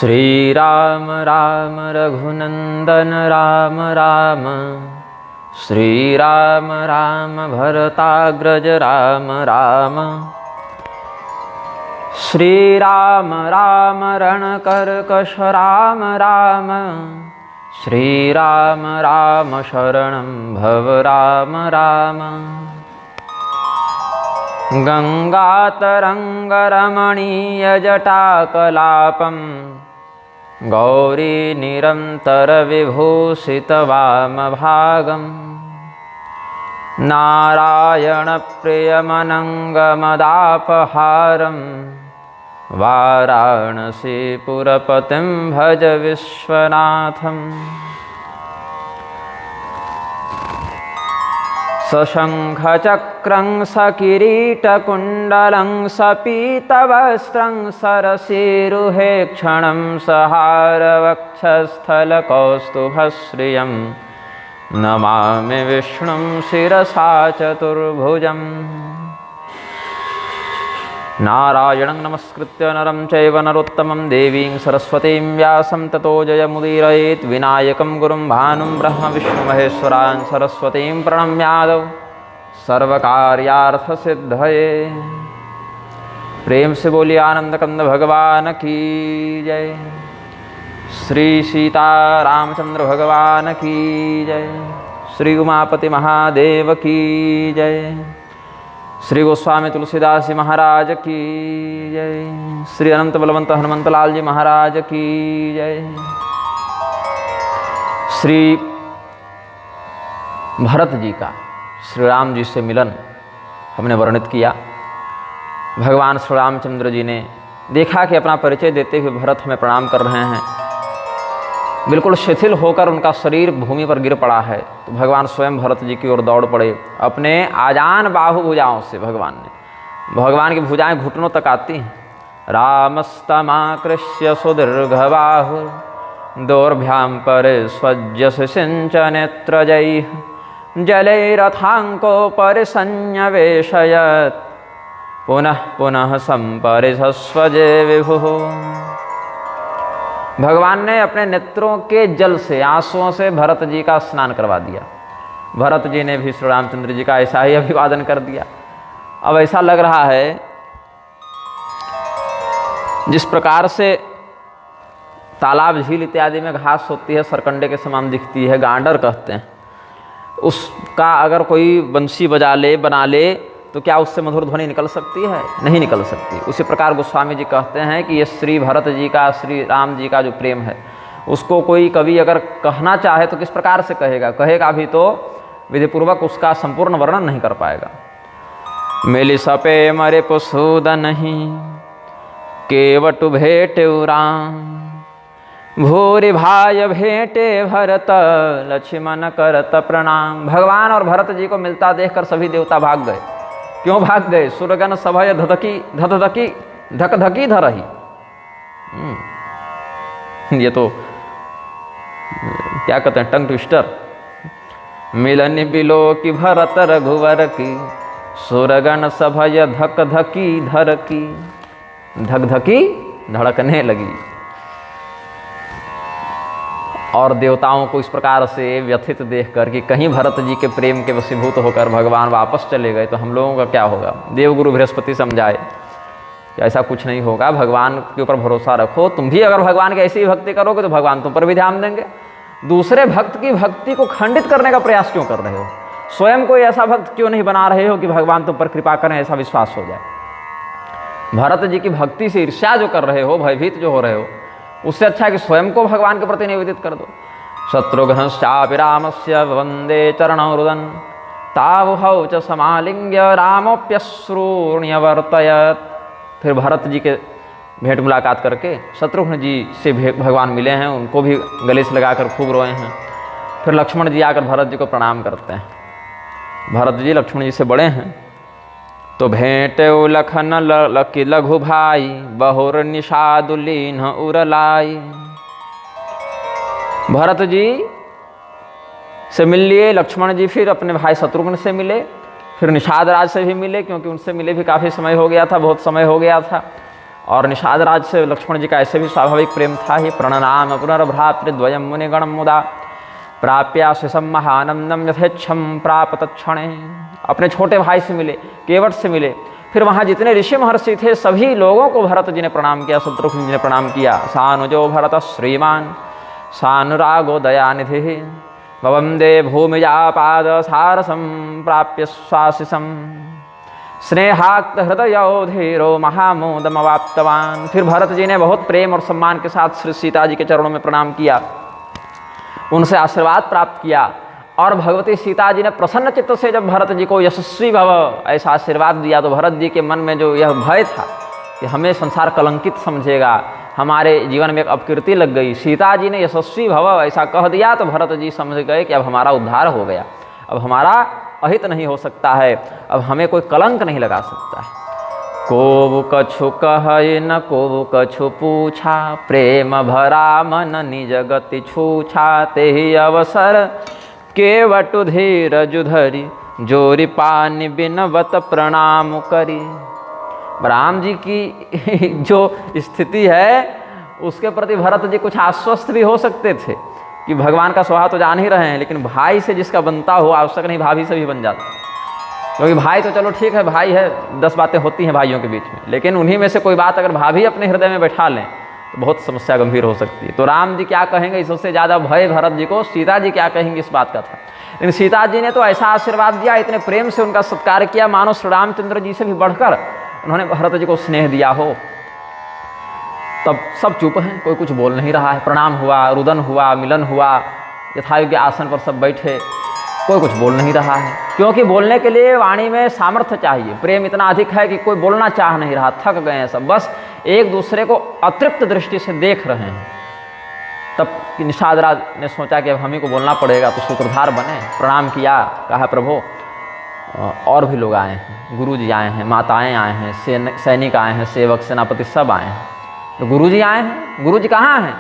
श्री राम राम रघुनंदन राम राम, श्री राम राम भरताग्रज राम राम, श्री राम राम रणकर्कश राम राम, श्री राम राम शरणं भव राम राम। गंगातरंगरमणीयजटाकलापं गौरी निरन्तरविभूषितवामभागं, नारायणप्रियमनङ्गमदापहारं, वाराणसीपुरपतिं भज विश्वनाथम्। सशङ्खचक्रं सकिरीटकुण्डलं सपीतवस्त्रं सरसीरुहे क्षणं सहारवक्षस्थलकौस्तुभश्रियं, नमामि विष्णुं शिरसा चतुर्भुजम्। नारायणं नमस्कृत्य नरं चैव नरोत्तमं, देवीं सरस्वतीं व्यासं ततो जयमुदीरयेत्। विनायकं गुरुं भानुं ब्रह्म विष्णुमहेश्वरान् सरस्वतीं प्रणम्यादौ सर्वकार्यार्थसिद्धये। प्रेम से बोलिए आनंद कंद भगवान की जय। श्री सीता रामचंद्र भगवान की जय। श्री उमापति महादेव की जय। श्री गोस्वामी तुलसीदास जी महाराज की जय। श्री अनंत बलवंत हनुमंत लाल जी महाराज की जय। श्री भरत जी का श्री राम जी से मिलन हमने वर्णित किया। भगवान श्री रामचंद्र जी ने देखा कि अपना परिचय देते हुए भरत हमें प्रणाम कर रहे हैं, बिल्कुल शिथिल होकर उनका शरीर भूमि पर गिर पड़ा है, तो भगवान स्वयं भरत जी की ओर दौड़ पड़े। अपने आजान बाहु भुजाओं से भगवान की भुजाएं घुटनों तक आती हैं। रामस्तमाकृष्य सुदीर्घबाहु, दोर्भ्यां परिस्वज्य सिंचनेत्रजैः, जलैरथाङ्को परिसंन्यवेशयत्, पुनः पुनः संपरिसस्वजे विभुः। भगवान ने अपने नेत्रों के जल से, आंसुओं से भरत जी का स्नान करवा दिया। भरत जी ने भी श्री रामचंद्र जी का ऐसा ही अभिवादन कर दिया। अब ऐसा लग रहा है जिस प्रकार से तालाब झील इत्यादि में घास होती है, सरकंडे के समान दिखती है, गांडर कहते हैं, उसका अगर कोई बंसी बजा ले, बना ले, तो क्या उससे मधुर ध्वनि निकल सकती है? नहीं निकल सकती। उसी प्रकार गोस्वामी जी कहते हैं कि ये श्री भरत जी का, श्री राम जी का जो प्रेम है, उसको कोई कवि अगर कहना चाहे तो किस प्रकार से कहेगा भी तो विधिपूर्वक उसका संपूर्ण वर्णन नहीं कर पाएगा। मिली सपे मरे पुसूद नहीं, केवटु भेटे राम, भूरि भाय भेटे भरत, लक्ष्मण करत प्रणाम। भगवान और भरत जी को मिलता देखकर सभी देवता भाग गए। क्यों भाग गए? सुरगन सभय धधकी धकधकी धरही। ये तो क्या कहते हैं, टंग ट्विस्टर। मिलन बिलो की भरत रघुवर की, सुरगन सभय धकधकी धर की, धकधकी धड़कने लगी। और देवताओं को इस प्रकार से व्यथित देखकर कि कहीं भरत जी के प्रेम के वशीभूत होकर भगवान वापस चले गए तो हम लोगों का क्या होगा। देवगुरु बृहस्पति समझाए कि ऐसा कुछ नहीं होगा, भगवान के ऊपर भरोसा रखो। तुम भी अगर भगवान की ऐसी ही भक्ति करोगे तो भगवान तुम पर भी ध्यान देंगे। दूसरे भक्त की भक्ति को खंडित करने का प्रयास क्यों कर रहे हो? स्वयं कोई ऐसा भक्त क्यों नहीं बना रहे हो कि भगवान तुम पर कृपा करें, ऐसा विश्वास हो जाए। भरत जी की भक्ति से ईर्ष्या जो कर रहे हो, भयभीत जो हो रहे हो, उससे अच्छा है कि स्वयं को भगवान के प्रति निवेदित कर दो। शत्रुघ्नश्चापि रामस्य वंदे चरणौ रुदन्, तावुहौ च समालिंग्य रामोप्यश्रूण्यवर्तयत्। फिर भरत जी के भेंट मुलाकात करके शत्रुघ्न जी से भगवान मिले हैं, उनको भी गले से लगाकर खूब रोए हैं। फिर लक्ष्मण जी आकर भरत जी को प्रणाम करते हैं। भरत जी लक्ष्मण जी से बड़े हैं, तो भेंटे लखन लकी लघु भाई, बहुर निषादुलीन उरलाई। भरत जी से मिल लिए लक्ष्मण जी, फिर अपने भाई शत्रुघ्न से मिले, फिर निषाद राज से भी मिले, क्योंकि उनसे मिले भी काफ़ी समय हो गया था, बहुत समय हो गया था। और निषाद राज से लक्ष्मण जी का ऐसे भी स्वाभाविक प्रेम था ही। प्रणनाम पुनर्भ्रातृद्वयं मुनिगणं मुदा प्राप्या शिशम महानंदम यथेच्छम प्राप तत्क्षणे। अपने छोटे भाई से मिले, केवट से मिले, फिर वहाँ जितने ऋषि महर्षि थे सभी लोगों को भरत जी ने प्रणाम किया, शत्रुघ्न जी ने प्रणाम किया। सानुजो भरत श्रीमान सानुरागो दयानिधि वंदे भूमिजापाद सारसम प्राप्य स्वाशिसम स्नेहाक्त हृदयो धीरो महामोदमवाप्तवान। फिर भरत जी ने बहुत प्रेम और सम्मान के साथ श्री सीता जी के चरणों में प्रणाम किया, उनसे आशीर्वाद प्राप्त किया। और भगवती सीता जी ने प्रसन्न चित्त से जब भरत जी को यशस्वी भव ऐसा आशीर्वाद दिया तो भरत जी के मन में जो यह भय था कि हमें संसार कलंकित समझेगा, हमारे जीवन में एक अपकीर्ति लग गई, सीता जी ने यशस्वी भव ऐसा कह दिया तो भरत जी समझ गए कि अब हमारा उद्धार हो गया, अब हमारा अहित नहीं हो सकता है, अब हमें कोई कलंक नहीं लगा सकता है। को कछु कहे न को कछु पूछा प्रेम भरा मन निज गति छूछा ते ही अवसर केवटु धीरज धरी जोरी पानी बिनवत प्रणाम करी। राम जी की जो स्थिति है उसके प्रति भरत जी कुछ आश्वस्त भी हो सकते थे कि भगवान का स्वभाव तो जान ही रहे हैं, लेकिन भाई से जिसका बनता हो आवश्यक नहीं भाभी से भी बन जाता, क्योंकि भाई तो चलो ठीक है, भाई है, 10 बातें होती हैं भाइयों के बीच में, लेकिन उन्हीं में से कोई बात अगर भाभी अपने हृदय में बैठा लें तो बहुत समस्या गंभीर हो सकती है। तो राम जी क्या कहेंगे इससे ज़्यादा भय भरत जी को सीता जी क्या कहेंगे इस बात का था। लेकिन सीता जी ने तो ऐसा आशीर्वाद दिया, इतने प्रेम से उनका सत्कार किया, मानो श्री रामचंद्र जी से भी बढ़कर उन्होंने भरत जी को स्नेह दिया हो। तब सब चुप हैं, कोई कुछ बोल नहीं रहा है। प्रणाम हुआ, रुदन हुआ, मिलन हुआ, यथायोग्य आसन पर सब बैठे, कोई कुछ बोल नहीं रहा है, क्योंकि बोलने के लिए वाणी में सामर्थ्य चाहिए। प्रेम इतना अधिक है कि कोई बोलना चाह नहीं रहा, थक गए हैं सब, बस एक दूसरे को अतृप्त दृष्टि से देख रहे हैं। तब निषाद राज ने सोचा कि अब हम ही को बोलना पड़ेगा, तो सूत्रधार बने, प्रणाम किया, कहा प्रभु और भी लोग आए हैं, गुरु जी आए हैं, माताएं आए हैं, सैनिक आए हैं, सेवक सेनापति सब आए हैं। तो गुरु जी आए हैं, गुरु जी कहाँ हैं?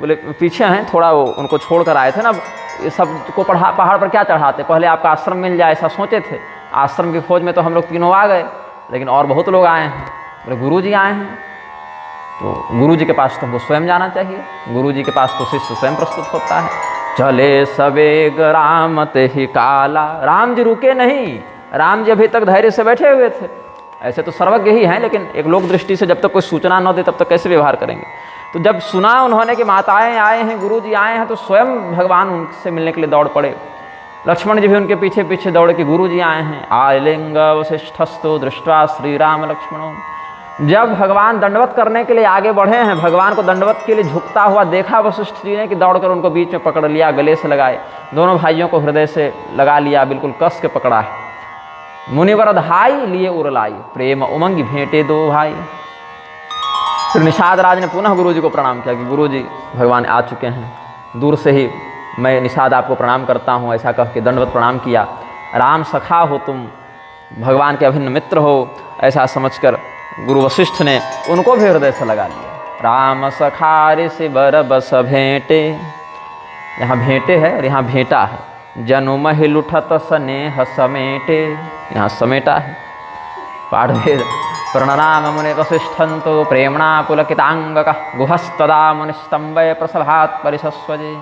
बोले पीछे हैं, थोड़ा वो उनको छोड़ कर आए थे ना, ये सब को पहाड़ पर क्या चढ़ाते, पहले आपका आश्रम मिल जाए ऐसा सोचे थे। आश्रम की खोज में तो हम लोग तीनों आ गए, लेकिन और बहुत लोग आए हैं। बोले गुरु जी आए हैं, तो गुरु जी के पास तो हमको स्वयं जाना चाहिए, गुरु जी के पास तो शिष्य स्वयं प्रस्तुत होता है। चले सवेग राम ते ही काला, राम जी रुके नहीं, राम जी अभी तक धैर्य से बैठे हुए थे। ऐसे तो सर्वज्ञ ही हैं, लेकिन एक लोक दृष्टि से जब तक कोई सूचना न दे तब तक कैसे व्यवहार करेंगे। तो जब सुना उन्होंने कि माताएं आए हैं, गुरु जी आए हैं, तो स्वयं भगवान उनसे मिलने के लिए दौड़ पड़े। लक्ष्मण जी भी उनके पीछे पीछे दौड़े कि गुरु जी आए हैं। आलिंग वशिष्ठस्तु दृष्ट्वा श्री राम लक्ष्मणो। जब भगवान दंडवत करने के लिए आगे बढ़े हैं, भगवान को दंडवत के लिए झुकता हुआ देखा वशिष्ठ जी ने कि दौड़कर उनको बीच में पकड़ लिया, गले से लगाए, दोनों भाइयों को हृदय से लगा लिया, बिल्कुल कस के पकड़ा है। मुनिवर धाई लिए उरलाई, प्रेम उमंग भेंटे दो भाई। फिर निषाद राज ने पुनः गुरु जी को प्रणाम किया कि गुरु जी भगवान आ चुके हैं, दूर से ही मैं निषाद आपको प्रणाम करता हूँ, ऐसा कह के दंडवत प्रणाम किया। राम सखा हो तुम, भगवान के अभिन्न मित्र हो, ऐसा समझकर गुरु वशिष्ठ ने उनको भी हृदय से लगा लिया। राम सखा ऋषि बर बस भेंटे, यहाँ भेंटे है और यहाँ भेंटा है। जनु महिल उठत स्नेह समेटे, यहाँ समेटा है। पाठभेद प्रणनाम मुनि वसिष्ठन्तो प्रेमणा पुलकितांगक गुहस्तदा मुनिस्तंभय प्रसभात परिशस्वजे।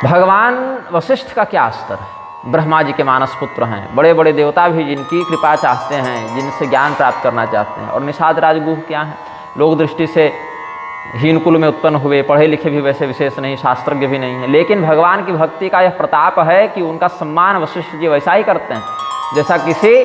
भगवान वशिष्ठ का क्या स्तर है? ब्रह्मा जी के मानस पुत्र हैं, बड़े बड़े देवता भी जिनकी कृपा चाहते हैं, जिनसे ज्ञान प्राप्त करना चाहते हैं। और निषाद राजगुह क्या है? लोक दृष्टि से हीन कुल में उत्पन्न हुए, पढ़े लिखे भी वैसे विशेष नहीं, शास्त्रज्ञ भी नहीं है, लेकिन भगवान की भक्ति का यह प्रताप है कि उनका सम्मान वशिष्ठ जी वैसा ही करते हैं जैसा किसी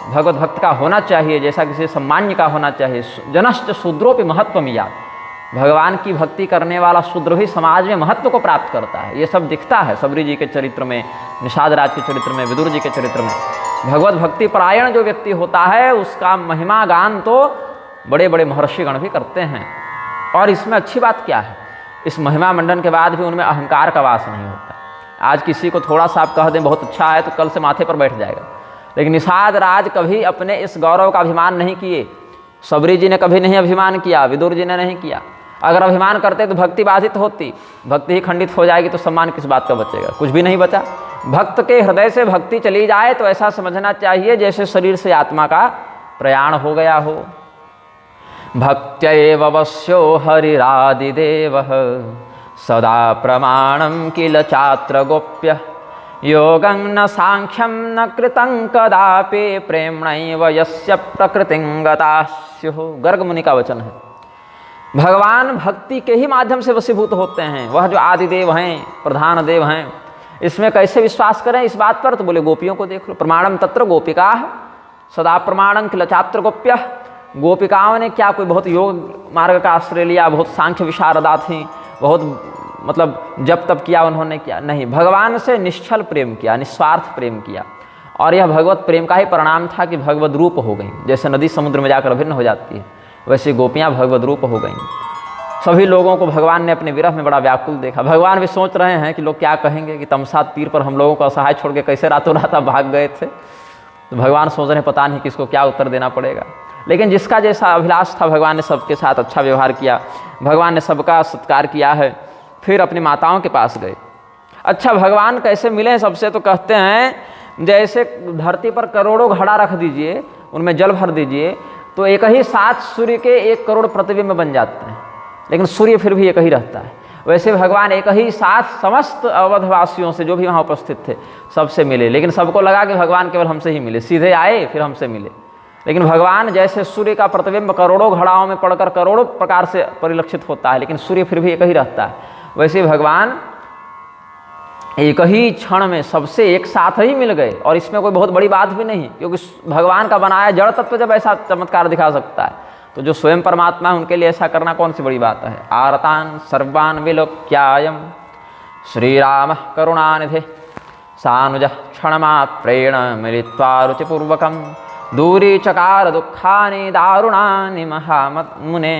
भगवत भक्त का होना चाहिए, जैसा किसी सम्मान्य का होना चाहिए। जनश्च शूद्रोपि महत्वमियात्, भगवान की भक्ति करने वाला शूद्र भी समाज में महत्व को प्राप्त करता है। ये सब दिखता है सबरी जी के चरित्र में, निषाद राज के चरित्र में, विदुर जी के चरित्र में। भगवत भक्ति परायण जो व्यक्ति होता है उसका महिमा गान तो बड़े बड़े महर्षिगण भी करते हैं। और इसमें अच्छी बात क्या है, इस महिमा मंडन के बाद भी उनमें अहंकार का वास नहीं होता। आज किसी को थोड़ा सा आप कह दें बहुत अच्छा है तो कल से माथे पर बैठ जाएगा, लेकिन निषाद राज कभी अपने इस गौरव का अभिमान नहीं किए। सबरी जी ने कभी नहीं अभिमान किया, विदुर जी ने नहीं किया। अगर अभिमान करते तो भक्ति बाधित होती, भक्ति ही खंडित हो जाएगी तो सम्मान किस बात का बचेगा? कुछ भी नहीं बचा। भक्त के हृदय से भक्ति चली जाए तो ऐसा समझना चाहिए जैसे शरीर से आत्मा का प्रयाण हो गया हो। भक्त्यैव वश्यो हरिरादिदेवः सदा प्रमाणं किल चात्र गोप्य योगं न सांख्यं न कृतं कदापि प्रेम्णैव यस्य प्रकृतिं गताः स्युः। गर्ग मुनि का वचन है। भगवान भक्ति के ही माध्यम से वशीभूत होते हैं। वह जो आदिदेव हैं, प्रधान देव हैं, इसमें कैसे विश्वास करें इस बात पर? तो बोले गोपियों को देख लो। प्रमाणम तत्र गोपिका सदा प्रमाणं किल चात्र गोप्य। गोपिकाओं ने क्या कोई बहुत योग मार्ग का आश्रय लिया, बहुत सांख्य विशारदा थी, बहुत मतलब जब तब किया उन्होंने, क्या नहीं, भगवान से निश्चल प्रेम किया, निस्वार्थ प्रेम किया। और यह भगवत प्रेम का ही परिणाम था कि भगवत रूप हो गई। जैसे नदी समुद्र में जाकर भिन्न हो जाती है, वैसे गोपियाँ भगवत रूप हो गईं। सभी लोगों को भगवान ने अपने विरह में बड़ा व्याकुल देखा। भगवान भी सोच रहे हैं कि लोग क्या कहेंगे कि तमसा तीर पर हम लोगों को असहाय छोड़ के कैसे रातों रात भाग गए थे। तो भगवान सोच रहे हैं पता नहीं किसको क्या उत्तर देना पड़ेगा। लेकिन जिसका जैसा अभिलाष था, भगवान ने सबके साथ अच्छा व्यवहार किया, भगवान ने सबका सत्कार किया है। फिर अपनी माताओं के पास गए। अच्छा, भगवान कैसे मिले सबसे? तो कहते हैं जैसे धरती पर करोड़ों घड़ा रख दीजिए, उनमें जल भर दीजिए, तो एक ही साथ सूर्य के 1 करोड़ प्रतिबिंब बन जाते हैं, लेकिन सूर्य फिर भी एक ही रहता है। वैसे भगवान एक ही साथ समस्त अवधवासियों से, जो भी वहाँ उपस्थित थे, सबसे मिले। लेकिन सबको लगा कि भगवान केवल हमसे ही मिले, सीधे आए फिर हमसे मिले। लेकिन भगवान जैसे सूर्य का प्रतिबिंब करोड़ों घड़ाओं में पड़कर करोड़ों प्रकार से परिलक्षित होता है, लेकिन सूर्य फिर भी एक ही रहता है, वैसे भगवान एक ही क्षण में सबसे एक साथ ही मिल गए। और इसमें कोई बहुत बड़ी बात भी नहीं, क्योंकि भगवान का बनाया जड़ तत्व जब ऐसा चमत्कार दिखा सकता है, तो जो स्वयं परमात्मा है उनके लिए ऐसा करना कौन सी बड़ी बात है। आरतान सर्वान विलोक्यायम श्री राम करुणानिधे सानुज क्षणमात्रेण मिलित्वा रुचिपूर्वकम दूरी चकार दुखानि दारुणानि महामुने।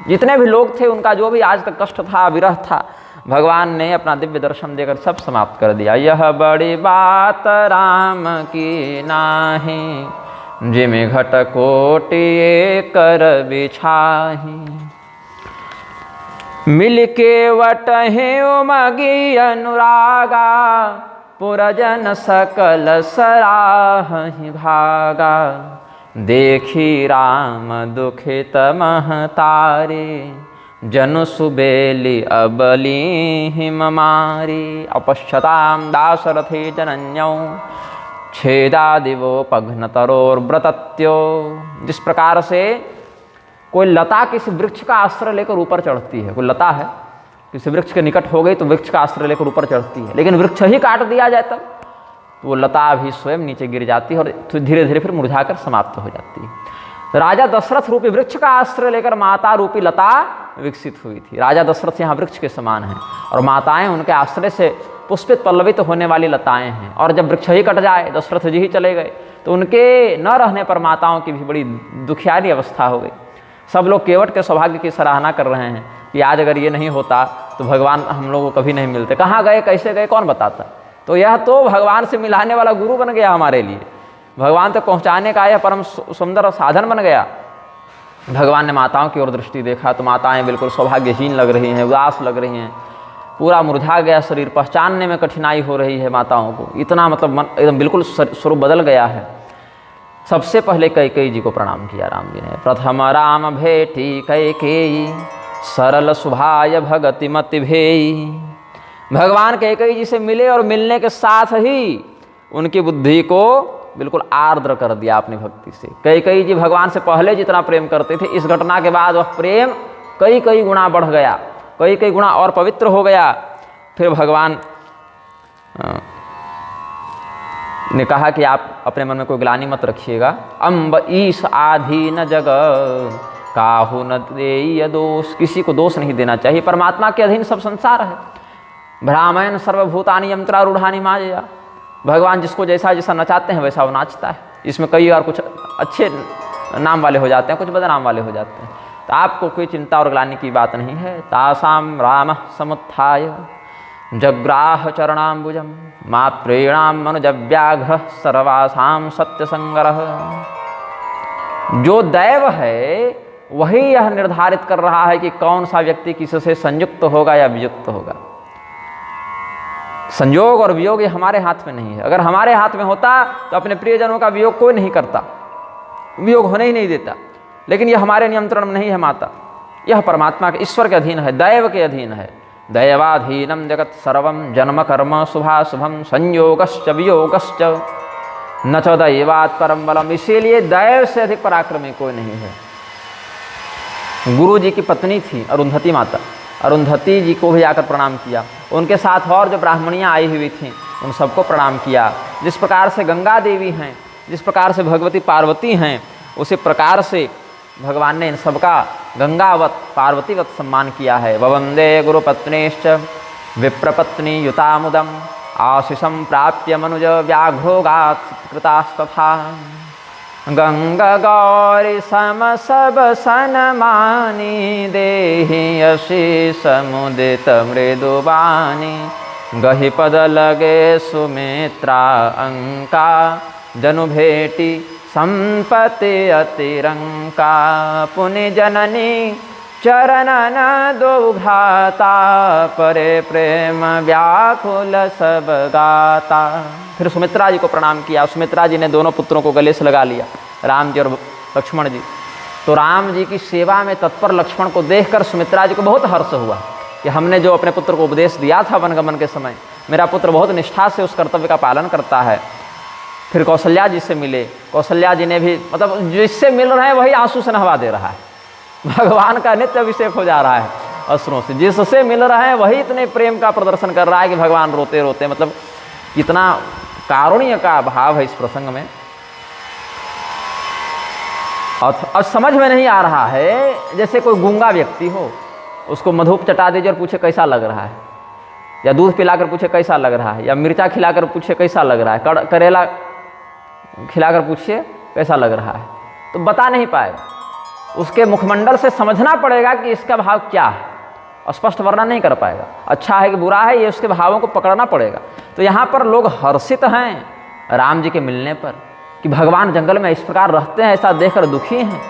जितने भी लोग थे, उनका जो भी आज तक कष्ट था, विरह था, भगवान ने अपना दिव्य दर्शन देकर सब समाप्त कर दिया। यह बड़ी बात राम की नाही, जिमि घट कोटि कर बिछाही। मिल के वटहि उमगी अनुरागा, पुरजन सकल सराहि भागा। देखी राम दुखित महतारी, जनु सुबेली अबली हिम मारी। अपश्यताम दाशरथी जनन्यौ, छेदादिवो पघ्न तरोर्व्रतत्यो। जिस प्रकार से कोई लता किसी वृक्ष का आश्रय लेकर ऊपर चढ़ती है, कोई लता है किसी वृक्ष के निकट हो गई तो वृक्ष का आश्रय लेकर ऊपर चढ़ती है, लेकिन वृक्ष ही काट दिया जाए तब तो वो लता भी स्वयं नीचे गिर जाती है और धीरे धीरे फिर मुरझाकर समाप्त हो जाती है। राजा दशरथ रूपी वृक्ष का आश्रय लेकर माता रूपी लता विकसित हुई थी। राजा दशरथ यहाँ वृक्ष के समान हैं और माताएं उनके आश्रय से पुष्पित पल्लवित होने वाली लताएं हैं। और जब वृक्ष ही कट जाए, दशरथ जी ही चले गए, तो उनके न रहने पर माताओं की भी बड़ी दुखियारी अवस्था हो गई। सब लोग केवट के सौभाग्य की सराहना कर रहे हैं कि आज अगर ये नहीं होता तो भगवान हम लोगों को कभी नहीं मिलते। कहाँ गए, कैसे गए, कौन बताता। तो यह तो भगवान से मिलाने वाला गुरु बन गया हमारे लिए, भगवान तक पहुँचाने का यह परम सुंदर साधन बन गया। भगवान ने माताओं की ओर दृष्टि देखा तो माताएं बिल्कुल सौभाग्यहीन लग रही हैं, उदास लग रही हैं, पूरा मुरझा गया शरीर, पहचानने में कठिनाई हो रही है माताओं को, इतना मतलब मन एकदम बिल्कुल स्वरूप बदल गया है। सबसे पहले कैकेयी जी को प्रणाम किया राम जी ने। प्रथम राम भेटी कैकेयी, सरल सुभाय भगति मति भेई। भगवान कैकेयी जी से मिले और मिलने के साथ ही उनकी बुद्धि को बिल्कुल आर्द्र कर दिया अपनी भक्ति से। कैकेयी जी भगवान से पहले जितना प्रेम करते थे, इस घटना के बाद वह प्रेम कई गुना बढ़ गया, कई गुना और पवित्र हो गया। फिर भगवान ने कहा कि आप अपने मन में कोई ग्लानि मत रखिएगा। अम्ब ईश आधीन जग, काहू न देय दोष। किसी को दोष नहीं देना चाहिए, परमात्मा के अधीन सब संसार है। भ्रामयन सर्वभूतानि यंत्रारूढ़ानि माया। भगवान जिसको जैसा जैसा नचाते हैं वैसा वो नाचता है। इसमें कई बार कुछ अच्छे नाम वाले हो जाते हैं, कुछ बदनाम वाले हो जाते हैं, तो आपको कोई चिंता और ग्लानि की बात नहीं है। तासाम राम समुत्थाय जग्राह चरणाम्बुजम, मा प्रेणाम मनुजव्याघ्र सर्वासाम सत्य संग्रह। जो दैव है वही यह निर्धारित कर रहा है कि कौन सा व्यक्ति किससे संयुक्त होगा या वियुक्त होगा। संयोग और वियोग ये हमारे हाथ में नहीं है। अगर हमारे हाथ में होता तो अपने प्रियजनों का वियोग कोई नहीं करता, वियोग होने ही नहीं देता। लेकिन यह हमारे नियंत्रण में नहीं है माता, यह परमात्मा के, ईश्वर के अधीन है, दैव के अधीन है। दैवाधीनम जगत सर्वम जन्म कर्म शुभाशुभम संयोगश्च वियोगश्च न च दैवात् परम बलम। इसीलिए दैव से अधिक पराक्रमी कोई नहीं है। गुरु जी की पत्नी थी अरुंधति माता, अरुंधति जी को भी आकर प्रणाम किया। उनके साथ और जो ब्राह्मणियाँ आई हुई थीं उन सबको प्रणाम किया। जिस प्रकार से गंगा देवी हैं, जिस प्रकार से भगवती पार्वती हैं, उसी प्रकार से भगवान ने इन सबका गंगावत पार्वतीवत सम्मान किया है। ववंदे गुरुपत्नीश्च विप्रपत्नी युतामुदम आशीषम प्राप्य मनुज व्याघ्रोगात् कृतास्तथा। गंगा गौरी सम सब सनमानी देहि आशीष मुदित मृदुबानी। गहि पद लगे सुमित्रा अंका जनु भेटी संपत्ति अतिरंका। पुनि जननी चरणन दो घाता परे प्रेम व्याकुल सब गाता। फिर सुमित्रा जी को प्रणाम किया। सुमित्रा जी ने दोनों पुत्रों को गले से लगा लिया, राम जी और लक्ष्मण जी। तो राम जी की सेवा में तत्पर लक्ष्मण को देखकर सुमित्रा जी को बहुत हर्ष हुआ कि हमने जो अपने पुत्र को उपदेश दिया था वनगमन के समय, मेरा पुत्र बहुत निष्ठा से उस कर्तव्य का पालन करता है। फिर कौशल्या जी से मिले, कौशल्या जी ने भी, मतलब जिससे मिल रहे हैं वही आंसू से नहवा दे रहा है। भगवान का नित्य अभिषेक हो जा रहा है अश्रुओं से। जिससे मिल रहे हैं वही इतने प्रेम का प्रदर्शन कर रहा है कि भगवान रोते रोते, मतलब कितना कारुण्य का भाव है इस प्रसंग में। और समझ में नहीं आ रहा है, जैसे कोई गूंगा व्यक्ति हो, उसको मधुप चटा दीजिए और पूछे कैसा लग रहा है, या दूध पिलाकर पूछे कैसा लग रहा है, या मिर्चा खिलाकर पूछे कैसा लग रहा है, करेला खिलाकर पूछिए कैसा लग रहा है, तो बता नहीं पाएगा। उसके मुखमंडल से समझना पड़ेगा कि इसका भाव क्या है, स्पष्ट वर्णन नहीं कर पाएगा। अच्छा है कि बुरा है, ये उसके भावों को पकड़ना पड़ेगा। तो यहाँ पर लोग हर्षित हैं राम जी के मिलने पर कि भगवान जंगल में इस प्रकार रहते हैं, ऐसा देखकर दुखी हैं,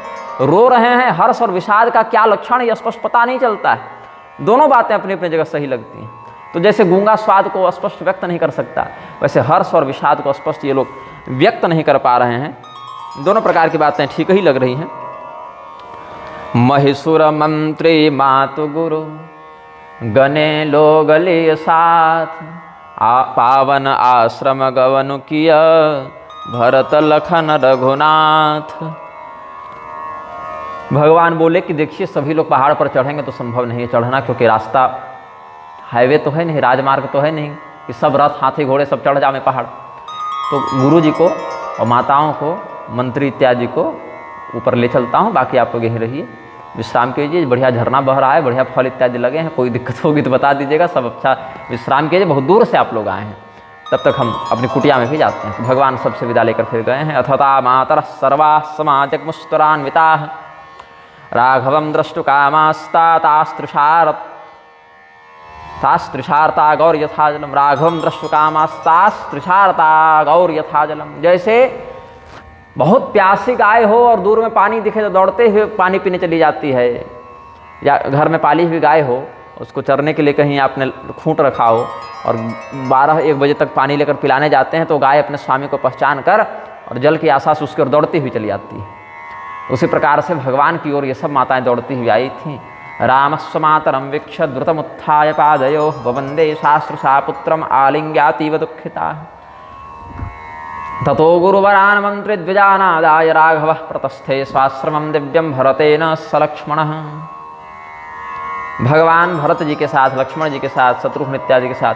रो रहे हैं। हर्ष और विषाद का क्या लक्षण ये स्पष्ट पता नहीं चलता है। दोनों बातें अपनी अपनी जगह सही लगती हैं। तो जैसे गूंगा स्वाद को स्पष्ट व्यक्त नहीं कर सकता, वैसे हर्ष और विषाद को स्पष्ट ये लोग व्यक्त नहीं कर पा रहे हैं। दोनों प्रकार की बातें ठीक ही लग रही हैं। महिषुर मंत्री मातु गुरु गने लोगले साथ। पावन आश्रम गवनु किया भरत लखन रघुनाथ। भगवान बोले कि देखिए सभी लोग पहाड़ पर चढ़ेंगे तो संभव नहीं है चढ़ना, क्योंकि रास्ता हाईवे तो है नहीं, राजमार्ग तो है नहीं कि सब रथ हाथी घोड़े सब चढ़ जावे पहाड़। तो गुरु जी को और माताओं को, मंत्री इत्यादि को ऊपर ले चलता हूँ, बाकी आप लोग यहीं रहिए, विश्राम कीजिए। बढ़िया झरना बह रहा है, बढ़िया फल इत्यादि लगे हैं, कोई दिक्कत होगी तो बता दीजिएगा। सब अच्छा विश्राम कीजिए, बहुत दूर से आप लोग आए हैं। तब तक हम अपनी कुटिया में भी जाते हैं। तो भगवान सबसे विदा लेकर फिर गए हैं। अथता मातर सर्वा समाजक मुस्तरान्विता राघवम द्रष्टु कामास्ता तास्त्रिषार्ता गौर यथा जलम। राघवम द्रष्टु कामास्तास्त्रिषार्ता गौर यथा जलम। जैसे बहुत प्यासी गाय हो और दूर में पानी दिखे तो दौड़ते हुए पानी पीने चली जाती है, या घर में पाली हुई गाय हो, उसको चरने के लिए कहीं आपने खूंट रखा हो और 12-1 बजे तक पानी लेकर पिलाने जाते हैं, तो गाय अपने स्वामी को पहचान कर और जल की आशा से उसकी ओर दौड़ती हुई चली जाती है। उसी प्रकार से भगवान की ओर ये सब माताएं दौड़ती हुई आई थीं। रामस्व मातरम वीक्ष द्रुतमुत्थाय पादयो ववंदे शास्त्रसा पुत्रम आलिंग्यातीव दुःखिता। ततो गुरुवरान् मंत्रि द्विजानादाय राघवः प्रतस्थे स्वाश्रमं दिव्यं भरतेन सलक्ष्मणः। भगवान भरत जी के साथ, लक्ष्मण जी के साथ, शत्रुघ्न इत्यादि के साथ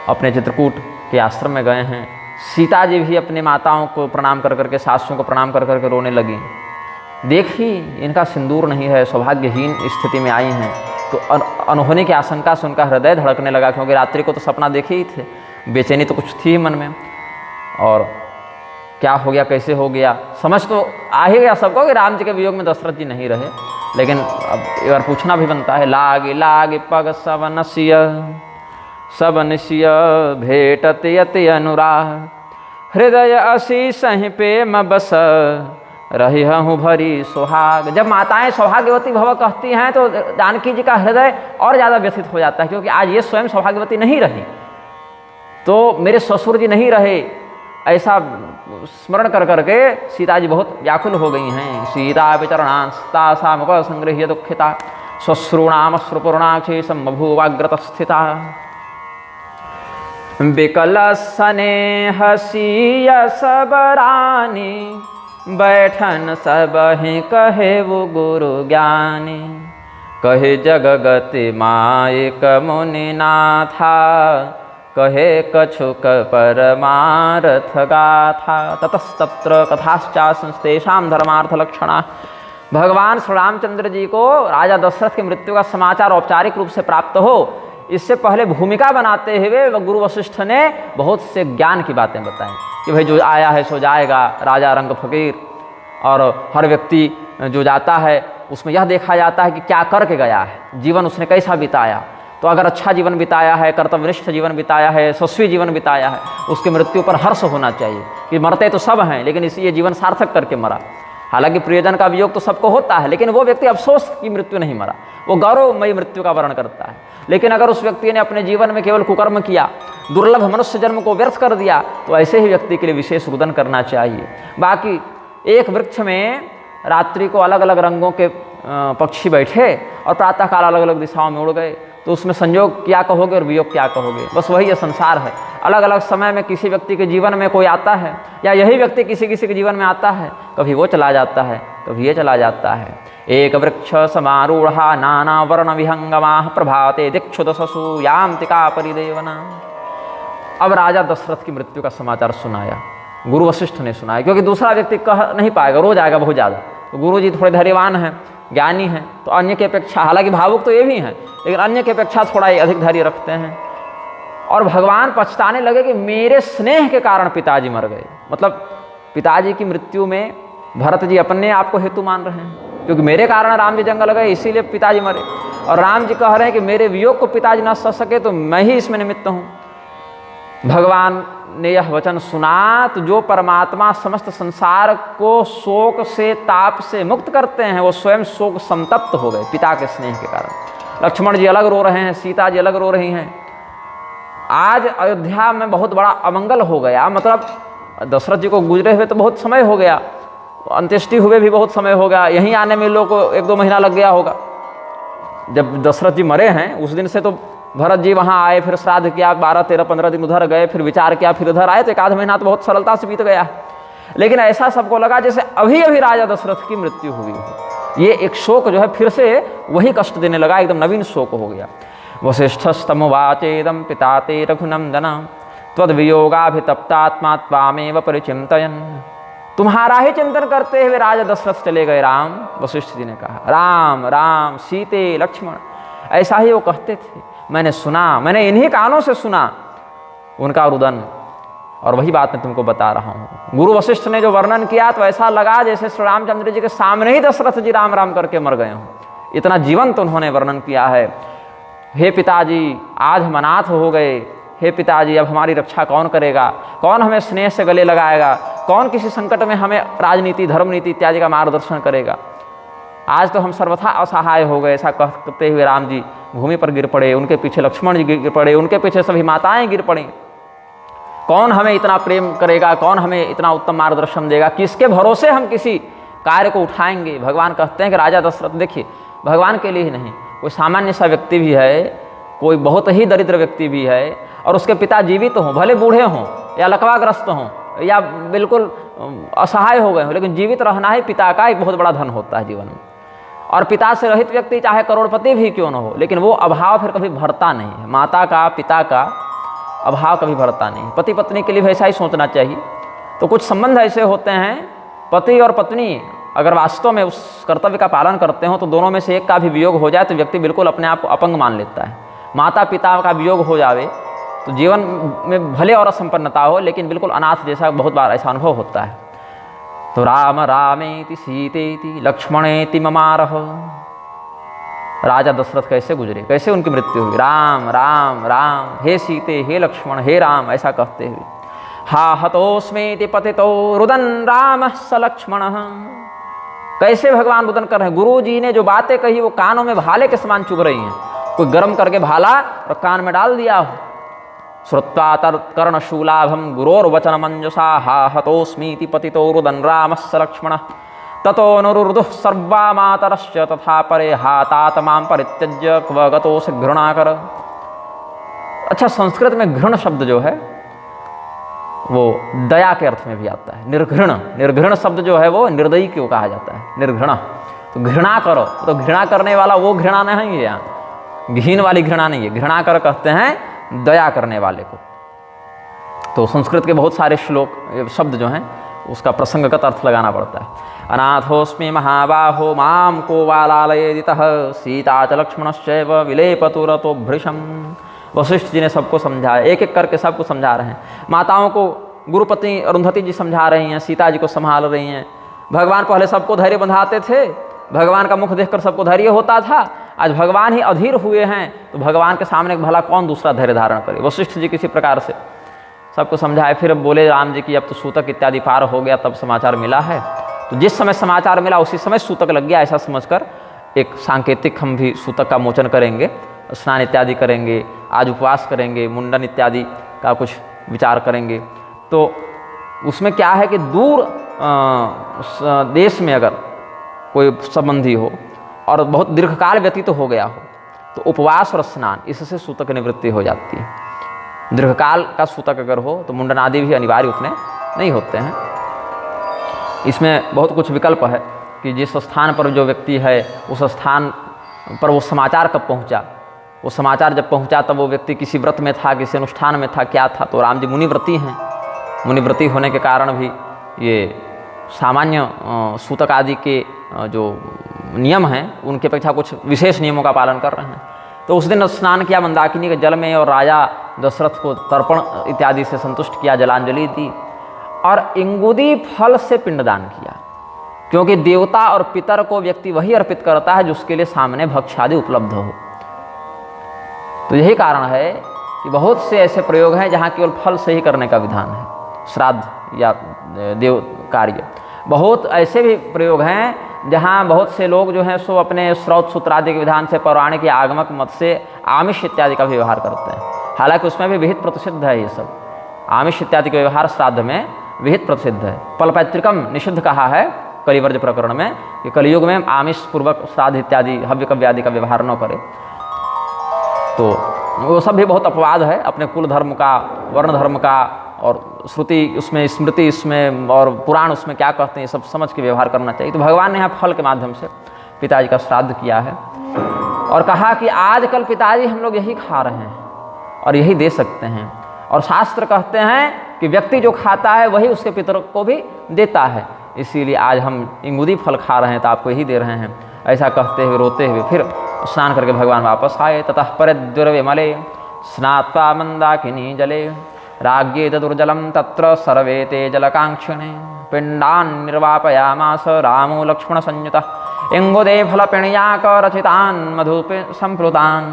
अपने चित्रकूट के आश्रम में गए हैं। सीता जी भी अपने माताओं को प्रणाम कर करके, सासुओं को प्रणाम कर करके रोने लगी। देखी इनका सिंदूर नहीं है, सौभाग्यहीन स्थिति में आई हैं। तो अनहोनी की आशंका से उनका हृदय धड़कने लगा, क्योंकि रात्रि को तो सपना देखे ही थे, बेचैनी तो कुछ थी मन में। और क्या हो गया, कैसे हो गया, समझ तो आ ही गया सबको कि राम जी के वियोग में दशरथ जी नहीं रहे। लेकिन अब एक बार पूछना भी बनता है। लागे लागे पग सब निशिय भेटत यति अनुराग। हृदय असी सहि प्रेम बस रही हूँ भरी सुहाग। जब माताएं सौभाग्यवती भव कहती हैं तो जानकी जी का हृदय और ज़्यादा व्यथित हो जाता है, क्योंकि आज ये स्वयं सौभाग्यवती नहीं रही, तो मेरे ससुर जी नहीं रहे, ऐसा स्मरण कर करके सीता जी बहुत व्याकुल हो गई हैं। सीता विचरणास्ता सा मुख संगृह्य दुखिता श्वश्रूणाम श्रुपूर्णाक्षी सम्बभूवाग्रत स्थिता विकल स्नेह सीय सब रानी बैठन सब ही कहे वो गुरु ज्ञानी कहे जगगति मायक मुनिनाथा कहे कछुक परमार्थ गाथा ततस्तत्र कथाश्चा संस्तेषाम धर्मार्थ लक्षणा। भगवान श्री रामचंद्र जी को राजा दशरथ की मृत्यु का समाचार औपचारिक रूप से प्राप्त हो, इससे पहले भूमिका बनाते हुए गुरु वशिष्ठ ने बहुत से ज्ञान की बातें बताई कि भाई जो आया है सो जाएगा, राजा रंग फकीर, और हर व्यक्ति जो जाता है उसमें यह देखा जाता है कि क्या करके गया है, जीवन उसने कैसा बिताया। तो अगर अच्छा जीवन बिताया है, कर्तव्यनिष्ठ जीवन बिताया है, यशस्वी जीवन बिताया है, उसकी मृत्यु पर हर्ष होना चाहिए कि मरते तो सब हैं लेकिन ये जीवन सार्थक करके मरा। हालांकि प्रियजन का वियोग तो सबको होता है, लेकिन वो व्यक्ति अफसोस की मृत्यु नहीं मरा, वो गौरवमयी मृत्यु का वर्ण करता है। लेकिन अगर उस व्यक्ति ने अपने जीवन में केवल कुकर्म किया, दुर्लभ मनुष्य जन्म को व्यर्थ कर दिया, तो ऐसे ही व्यक्ति के लिए विशेष रुदन करना चाहिए। बाकी एक वृक्ष में रात्रि को अलग अलग रंगों के पक्षी बैठे और प्रातःकाल अलग अलग दिशाओं में उड़ गए, तो उसमें संयोग क्या कहोगे और वियोग क्या कहोगे। बस वही ये संसार है। अलग अलग समय में किसी व्यक्ति के जीवन में कोई आता है, या यही व्यक्ति किसी किसी के जीवन में आता है, कभी वो चला जाता है, कभी ये चला जाता है। एक वृक्ष समारूढ़ा नाना वर्ण विहंगमा प्रभाते दिक्षु दशसु यामतिका परिदेवना। अब राजा दशरथ की मृत्यु का समाचार सुनाया, गुरु वशिष्ठ ने सुनाया, क्योंकि दूसरा व्यक्ति कह नहीं पाएगा, रो जाएगा बहुत ज़्यादा। तो गुरु जी थोड़े धैर्यवान हैं, ज्ञानी हैं, तो अन्य की अपेक्षा, हालांकि भावुक तो ये भी हैं, लेकिन अन्य की अपेक्षा थोड़ा अधिक धैर्य रखते हैं। और भगवान पछताने लगे कि मेरे स्नेह के कारण पिताजी मर गए। मतलब पिताजी की मृत्यु में भरत जी अपने आप को हेतु मान रहे हैं, क्योंकि मेरे कारण राम जी जंगल गए इसीलिए पिताजी मरे, और राम जी कह रहे हैं कि मेरे वियोग को पिताजी न सह सके तो मैं ही इसमें निमित्त हूँ। भगवान ने यह वचन सुना तो जो परमात्मा समस्त संसार को शोक से, ताप से मुक्त करते हैं, वो स्वयं शोक संतप्त हो गए पिता के स्नेह के कारण। लक्ष्मण जी अलग रो रहे हैं, सीता जी अलग रो रही हैं। आज अयोध्या में बहुत बड़ा अमंगल हो गया, मतलब दशरथ जी को गुजरे हुए तो बहुत समय हो गया, अंत्येष्टि हुए भी बहुत समय हो गया, यहीं आने में लोग को 1-2 महीना लग गया होगा। जब दशरथ जी मरे हैं उस दिन से तो भरत जी वहाँ आए, फिर श्राद्ध किया, 12-13-15 दिन उधर गए, फिर विचार किया, फिर इधर आए, तो 1 आध महीना तो बहुत सरलता से बीत गया। लेकिन ऐसा सबको लगा जैसे अभी अभी राजा दशरथ की मृत्यु हुई हो। ये एक शोक जो है फिर से वही कष्ट देने लगा, एकदम नवीन शोक हो गया। वसिष्ठस्तमुवाचेदं पिता ते रघुनंदन त्वद्वियोगाभितप्तात्मा त्वामेव परिचिन्तयन्। तुम्हारा ही चिंतन करते हुए राजा दशरथ चले गए राम। वशिष्ठ जी ने कहा, राम राम सीते लक्ष्मण, ऐसा ही वो कहते थे। मैंने सुना, मैंने इन्हीं कानों से सुना उनका रुदन, और वही बात मैं तुमको बता रहा हूँ। गुरु वशिष्ठ ने जो वर्णन किया तो ऐसा लगा जैसे श्री रामचंद्र जी के सामने ही दशरथ जी राम राम करके मर गए हों। इतना जीवंत उन्होंने वर्णन किया है। हे पिताजी, आज हम अनाथ हो गए, हे पिताजी अब हमारी रक्षा कौन करेगा, कौन हमें स्नेह से गले लगाएगा, कौन किसी संकट में हमें राजनीति, धर्म नीति इत्यादि का मार्गदर्शन करेगा। आज तो हम सर्वथा असहाय हो गए। ऐसा कहते हुए राम जी भूमि पर गिर पड़े, उनके पीछे लक्ष्मण जी गिर पड़े, उनके पीछे सभी माताएं गिर पड़ी। कौन हमें इतना प्रेम करेगा, कौन हमें इतना उत्तम मार्गदर्शन देगा, किसके भरोसे हम किसी कार्य को उठाएंगे। भगवान कहते हैं कि राजा दशरथ, देखिए भगवान के लिए ही नहीं, कोई सामान्य सा व्यक्ति भी है, कोई बहुत ही दरिद्र व्यक्ति भी है, और उसके पिता जीवित हों, भले बूढ़े हों या लकवाग्रस्त हों या बिल्कुल असहाय हो गए हों, लेकिन जीवित रहना ही पिता का एक बहुत बड़ा धन होता है जीवन में। और पिता से रहित व्यक्ति चाहे करोड़पति भी क्यों न हो, लेकिन वो अभाव फिर कभी भरता नहीं है। माता का, पिता का अभाव कभी भरता नहीं। पति पत्नी के लिए वैसा ही सोचना चाहिए। तो कुछ संबंध ऐसे होते हैं, पति और पत्नी अगर वास्तव में उस कर्तव्य का पालन करते हो तो दोनों में से एक का भी वियोग हो जाए तो व्यक्ति बिल्कुल अपने आप को अपंग मान लेता है। माता पिता का वियोग हो जावे तो जीवन में भले और असंपन्नता हो, लेकिन बिल्कुल अनाथ जैसा बहुत बार ऐसा अनुभव होता है। तो राम रामेति सीतेति लक्ष्मणेति ममारः। राजा दशरथ कैसे गुजरे, कैसे उनकी मृत्यु हुई। राम राम राम, हे सीते, हे लक्ष्मण, हे राम, ऐसा कहते हुए। हा हतोस्मेति पतितो रुदन राम स लक्ष्मणः। कैसे भगवान रुदन कर रहे हैं। गुरु जी ने जो बातें कही वो कानों में भाले के समान चुभ रही हैं। कोई गर्म करके भाला और कान में डाल दिया हो, श्रुत्वा तत्कर्णशूलाभं गुरोर्वचनमञ्जसा हा हतोऽस्मीति पतितोरुदन् रामस्य लक्ष्मणः ततोऽनुरुरुदुः सर्वा मातरश्च तथा परे हा तात मां परित्यज्य क्व गतोऽसि घृणाकर। अच्छा, संस्कृत में घृण शब्द जो है वो दया के अर्थ में भी आता है। निर्घृण, निर्घृण शब्द जो है वो निर्दयी क्यों कहा जाता है, निर्घृण। तो घृणा करो, तो घृणा करने वाला वो घृणा नहीं है, यहाँ घीन वाली घृणा नहीं है, घृणा कर कहते हैं दया करने वाले को। तो संस्कृत के बहुत सारे श्लोक शब्द जो हैं उसका प्रसंगगत अर्थ लगाना पड़ता है। अनाथोस्मि महाबाहो माम को वालालयेदितः सीता च लक्ष्मणश्चैव विलेपतुरतो भृशम। वशिष्ठ जी ने सबको समझाया, एक एक करके सबको समझा रहे हैं। माताओं को गुरुपति अरुंधति जी समझा रही हैं, सीता जी को संभाल रही हैं। भगवान पहले सबको धैर्य बंधाते थे, भगवान का मुख देखकर सबको धैर्य होता था। आज भगवान ही अधीर हुए हैं तो भगवान के सामने भला कौन दूसरा धैर्य धारण करे। वशिष्ठ जी किसी प्रकार से सबको समझाए। फिर बोले राम जी की अब तो सूतक इत्यादि पार हो गया, तब समाचार मिला है। तो जिस समय समाचार मिला उसी समय सूतक लग गया, ऐसा समझकर एक सांकेतिक हम भी सूतक का मोचन करेंगे, स्नान इत्यादि करेंगे, आज उपवास करेंगे, मुंडन इत्यादि का कुछ विचार करेंगे। तो उसमें क्या है कि दूर देश में अगर कोई संबंधी हो और बहुत दीर्घकाल व्यतीत हो गया हो तो उपवास और स्नान इससे सूतक निवृत्ति हो जाती है। दीर्घकाल का सूतक अगर हो तो मुंडन आदि भी अनिवार्य उतने नहीं होते हैं। इसमें बहुत कुछ विकल्प है कि जिस स्थान पर जो व्यक्ति है उस स्थान पर वो समाचार कब पहुंचा, वो समाचार जब पहुंचा तब वो व्यक्ति किसी व्रत में था, किसी अनुष्ठान में था, क्या था। तो राम जी मुनिव्रती हैं, मुनिव्रती होने के कारण भी ये सामान्य सूतक आदि के जो नियम हैं उनके अपेक्षा कुछ विशेष नियमों का पालन कर रहे हैं। तो उस दिन स्नान किया मंदाकिनी के जल में और राजा दशरथ को तर्पण इत्यादि से संतुष्ट किया, जलांजलि दी और इंगुदी फल से पिंडदान किया, क्योंकि देवता और पितर को व्यक्ति वही अर्पित करता है जिसके लिए सामने भक्ष्य आदि उपलब्ध हो। तो यही कारण है कि बहुत से ऐसे प्रयोग हैं जहाँ केवल फल से ही करने का विधान है, श्राद्ध या देव कार्य। बहुत ऐसे भी प्रयोग हैं जहाँ बहुत से लोग जो हैं सो अपने स्रोत सूत्र आदि के विधान से, पौराणिक या आगमक मत से आमिष इत्यादि का भी व्यवहार करते हैं। हालांकि उसमें भी विहित प्रतिषिद्ध है ये सब, आमिष इत्यादि का व्यवहार श्राद्ध में विहित प्रसिद्ध है। पलपैतृकम निषिद्ध कहा है कलिवर्ज प्रकरण में कि कलियुग में आमिष पूर्वक श्राद्ध इत्यादि हव्य कव्य आदि का व्यवहार न करे। तो वो सब भी बहुत अपवाद है, अपने कुल धर्म का, वर्ण धर्म का और श्रुति उसमें, स्मृति इसमें और पुराण उसमें क्या कहते हैं, सब समझ के व्यवहार करना चाहिए। तो भगवान ने यहाँ फल के माध्यम से पिताजी का श्राद्ध किया है और कहा कि आजकल पिताजी हम लोग यही खा रहे हैं और यही दे सकते हैं। और शास्त्र कहते हैं कि व्यक्ति जो खाता है वही उसके पितर को भी देता है, इसीलिए आज हम इंगुदी फल खा रहे हैं तो आपको यही दे रहे हैं। ऐसा कहते हुए रोते हुए फिर स्नान करके भगवान वापस आए। ततः परिद्युर्विमले स्नात्वा मंदाकिनी जले राज्ञे दुर्जलम तत्र सर्वे ते जलकांक्षिणे पिंडान् निर्वापयामास रामो लक्ष्मण संयुतः इंगुदे फलपिण्याक रचितान् मधुपे संप्लुतान्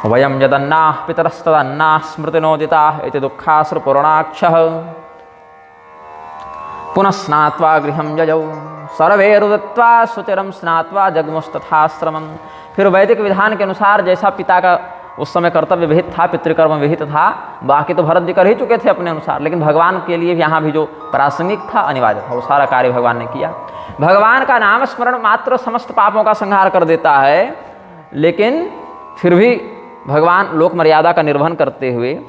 वयं यदन्नाः पितरस्तदन्नाः स्मृतिनोदिताः इति दुःखाश्रुपूर्णाक्षः पुनः स्नात्वा गृहं ययौ सर्वे रुदित्वा सुचिरं स्नात्वा जग्मुस्तथाश्रमम्। फिर वैदिक विधान के अनुसार जैसा पिता का उस समय कर्तव्य विहित था, पितृकर्म विहित था, बाकी तो भरत जी कर ही चुके थे अपने अनुसार, लेकिन भगवान के लिए यहाँ भी जो प्रासंगिक था, अनिवार्य था, वो सारा कार्य भगवान ने किया। भगवान का नाम स्मरण मात्र समस्त पापों का संहार कर देता है, लेकिन फिर भी भगवान लोक मर्यादा का निर्वहन करते हुए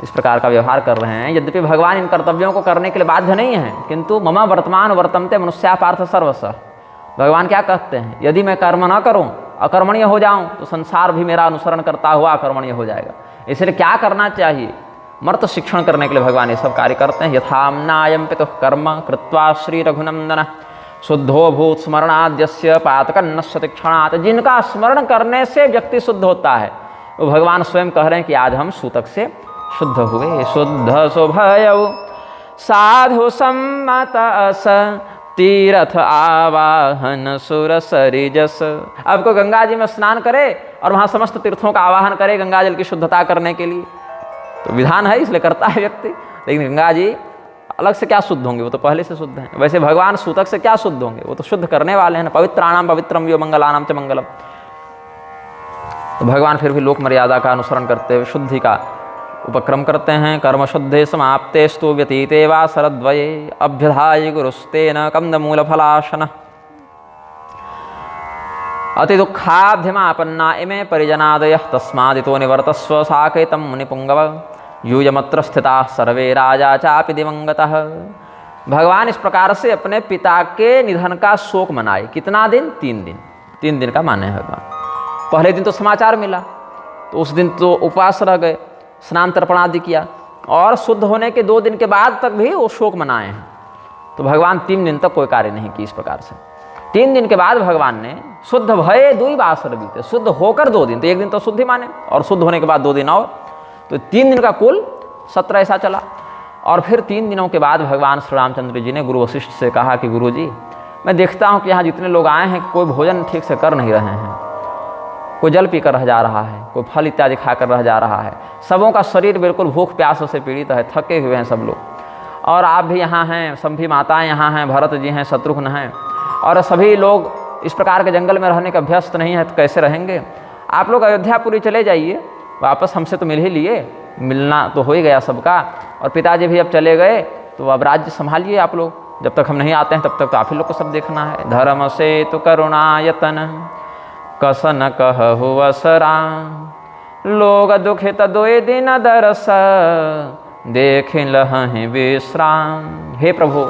इस प्रकार का व्यवहार कर रहे हैं। यद्यपि भगवान इन कर्तव्यों को करने के लिए बाध्य नहीं है, किंतु मम वर्तमान वर्तन्ते मनुष्या पार्थ सर्वस्व। भगवान क्या कहते हैं, यदि मैं कर्म न करूं, अकर्मणीय हो जाऊं, तो संसार भी मेरा अनुसरण करता हुआ अकर्मणीय हो जाएगा। इसलिए क्या करना चाहिए, मर्त शिक्षण करने के लिए भगवान ये सब कार्य करते हैं। यथाम्नायं पितुः कर्म कृत्वा श्री रघुनंदन शुद्धो भूत स्मरणाद्यस्य पातकन्नस्य तीक्षणात्। जिनका स्मरण करने से व्यक्ति शुद्ध होता है, वो भगवान स्वयं कह रहे हैं कि आज हम सूतक से शुद्ध हुए। शुद्ध शुभयौ साधु सम्मत अस तीर्थ आवाहन सुर सरिजस। आपको गंगा जी में स्नान करे और वहाँ समस्त तीर्थों का आवाहन करे गंगा जल की शुद्धता करने के लिए, तो विधान है इसलिए करता है व्यक्ति। लेकिन गंगा जी अलग से क्या शुद्ध होंगे, वो तो पहले से शुद्ध हैं। वैसे भगवान सूतक से क्या शुद्ध होंगे, वो तो शुद्ध करने वाले हैं। पवित्राणाम पवित्रम यो मंगलानाम च मंगलम। तो भगवान फिर भी लोक मर्यादा का अनुसरण करते हुए शुद्धि का उपक्रम करते हैं। कर्म शुद्धे समाप्तेस्तु व्यतीते वा शरद्वये अभ्यधाय गुरुस्तेन कंदमूलफलाशन अति दुःखाध्यमापन्ना इमे परिजनादयः तस्मादितो निवर्तस्व साकेतं मुनिपुंगव यूयमत्र स्थिताः सर्वे राजा चापि दिवंगतः। भगवान इस प्रकार से अपने पिता के निधन का शोक मनाए। कितना दिन? 3 दिन। 3 दिन का माने है भगवान। पहले दिन तो समाचार मिला तो उस दिन तो उपवास रह गए, स्नान तर्पण आदि किया, और शुद्ध होने के 2 दिन के बाद तक भी वो शोक मनाए हैं। तो भगवान 3 दिन तक कोई कार्य नहीं की इस प्रकार से। 3 दिन के बाद भगवान ने शुद्ध भये 2 वासर बीते, शुद्ध होकर 2 दिन, तो 1 दिन तो शुद्धि माने और शुद्ध होने के बाद 2 दिन और, तो 3 दिन का कुल 17 ऐसा चला। और फिर 3 दिनों के बाद भगवान श्री रामचंद्र जी ने गुरु वशिष्ठ से कहा कि गुरु जी, मैं देखता हूँ कि यहाँ जितने लोग आए हैं कोई भोजन ठीक से कर नहीं रहे हैं, कोई जल पीकर रह जा रहा है, कोई फल इत्यादि खाकर रह जा रहा है, सबों का शरीर बिल्कुल भूख प्यास से पीड़ित है, थके हुए हैं सब लोग, और आप भी यहाँ हैं, सभी माताएं यहाँ हैं, भरत जी हैं, शत्रुघ्न हैं, और सभी लोग इस प्रकार के जंगल में रहने का अभ्यस्त नहीं है, तो कैसे रहेंगे? आप लोग अयोध्यापुरी चले जाइए, वापस हमसे तो मिल ही लिए, मिलना तो हो ही गया सबका, और पिताजी भी अब चले गए, तो अब राज्य संभालिए आप लोग, जब तक हम नहीं आते हैं तब तक तो आप ही लोग को सब देखना है। धर्म से तो करुणायतन कसन कहु असरा लोग दुखित 2 दिन दरस देख लहहि विश्राम। हे प्रभु,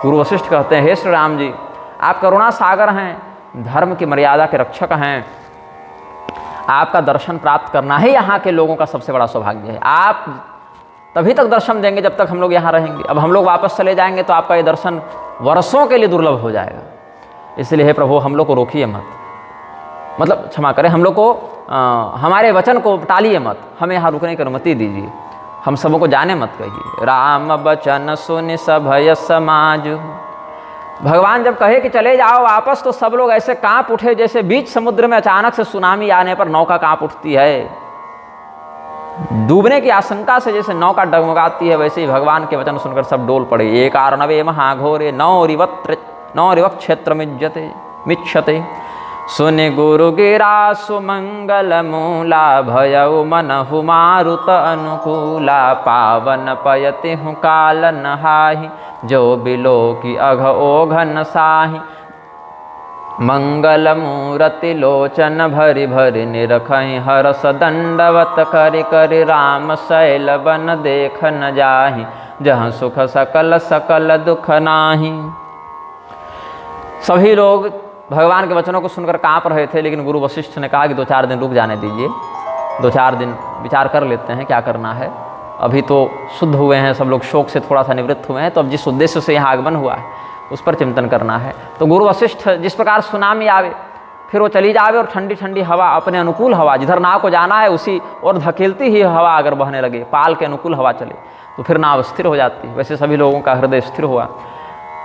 गुरु वशिष्ठ कहते हैं, हे श्री राम जी, आप करुणा सागर हैं, धर्म की मर्यादा के रक्षक हैं, आपका दर्शन प्राप्त करना ही यहाँ के लोगों का सबसे बड़ा सौभाग्य है। आप तभी तक दर्शन देंगे जब तक हम लोग यहाँ रहेंगे। अब हम लोग वापस चले जाएंगे तो आपका ये दर्शन वर्षों के लिए दुर्लभ हो जाएगा। इसलिए हे प्रभु, हम लोग को रोकिए मत, मतलब क्षमा करें, हम लोग को हमारे वचन को टालिए मत, हमें यहाँ रुकने की अनुमति दीजिए, हम सबों को जाने मत कहिए। राम बचन सुनि सभय समाज। भगवान जब कहे कि चले जाओ वापस, तो सब लोग ऐसे कांप उठे जैसे बीच समुद्र में अचानक से सुनामी आने पर नौका कांप उठती है, डूबने की आशंका से जैसे नौका डगमगाती है, वैसे ही भगवान के वचन सुनकर सब डोल पड़े। एक आर्णवे महाघोरे नौरिवत क्षेत्र मिच्छते सुनि गुरु गिरा सुमंगल मूला भयउ मनहु मारुत अनुकूला पावन पयति हूँ काल नहाहि जो बिलो की अघ ओघन साहि मंगल मूरति लोचन भरि भरि निरखहि हरस दंडवत करि करि राम शैल बन देख न जाहि जहाँ सुख सकल सकल दुख नाही। सभी लोग भगवान के वचनों को सुनकर कांप रहे थे, लेकिन गुरु वशिष्ठ ने कहा कि 2-4 दिन रुक जाने दीजिए, 2-4 दिन विचार कर लेते हैं क्या करना है। अभी तो शुद्ध हुए हैं सब लोग, शोक से थोड़ा सा निवृत्त हुए हैं, तो अब जिस उद्देश्य से यहाँ आगमन हुआ है उस पर चिंतन करना है। तो गुरु वशिष्ठ जिस प्रकार सुनामी आवे फिर वो चली जावे और ठंडी ठंडी हवा, अपने अनुकूल हवा, जिधर नाव को जाना है उसी और धकेलती ही हवा अगर बहने लगे, पाल के अनुकूल हवा चले तो फिर नाव स्थिर हो जाती है। वैसे सभी लोगों का हृदय स्थिर हुआ।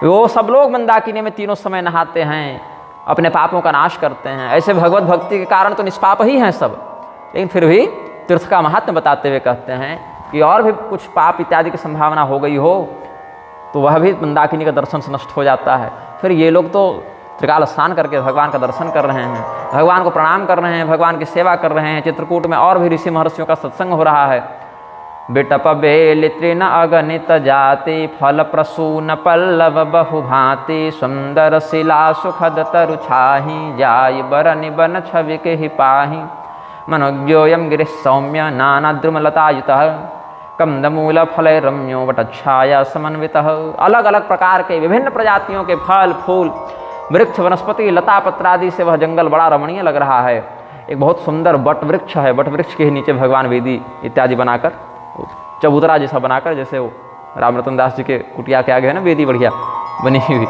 वो सब लोग मंदाकिनी में तीनों समय नहाते हैं, अपने पापों का नाश करते हैं। ऐसे भगवत भक्ति के कारण तो निष्पाप ही हैं सब, लेकिन फिर भी तीर्थ का महात्म्य बताते हुए कहते हैं कि और भी कुछ पाप इत्यादि की संभावना हो गई हो तो वह भी मंदाकिनी का दर्शन से नष्ट हो जाता है। फिर ये लोग तो त्रिकाल स्नान करके भगवान का दर्शन कर रहे हैं, भगवान को प्रणाम कर रहे हैं, भगवान की सेवा कर रहे हैं। चित्रकूट में और भी ऋषि महर्षियों का सत्संग हो रहा है। बिटप बेल तृण अगणित जाति फल प्रसून पल्लव बहुभांति सुंदर शिला सुखद तरु छाहि जाय बरनि बन छवि के ही पाहि मनोज्ञोयम गिरि सौम्य नाना द्रुमलतायुतः कंदमूल फल रम्यो वटच्छाया समन्वितः। अलग अलग प्रकार के विभिन्न प्रजातियों के फल फूल वृक्ष वनस्पति लता पत्रादि से वह जंगल बड़ा रमणीय लग रहा है। एक बहुत सुंदर बट वृक्ष है, बट वृक्ष के नीचे भगवान वेदी इत्यादि बनाकर चबूतरा जैसा बनाकर, जैसे वो राम रतन दास जी के कुटिया के आगे है ना वेदी बढ़िया बनी हुई,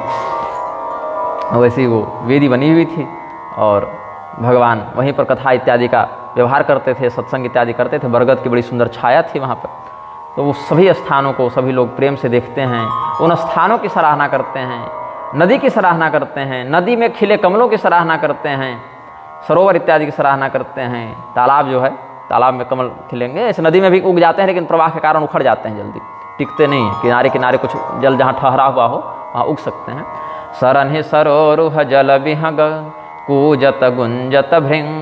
वैसे ही वो वेदी बनी हुई थी और भगवान वहीं पर कथा इत्यादि का व्यवहार करते थे, सत्संग इत्यादि करते थे। बरगद की बड़ी सुंदर छाया थी वहाँ पर। तो वो सभी स्थानों को सभी लोग प्रेम से देखते हैं, उन स्थानों की सराहना करते हैं, नदी की सराहना करते हैं, नदी में खिले कमलों की सराहना करते हैं, सरोवर इत्यादि की सराहना करते हैं। तालाब जो है, तालाब में कमल खिलेंगे, इस नदी में भी उग जाते हैं, लेकिन प्रवाह के कारण उखड़ जाते हैं, जल्दी टिकते नहीं हैं। किनारे किनारे कुछ जल जहाँ ठहरा हुआ हो वहाँ उग सकते हैं। सरन्हि सरोरुह जल विहग कूजत गुंजत भृंग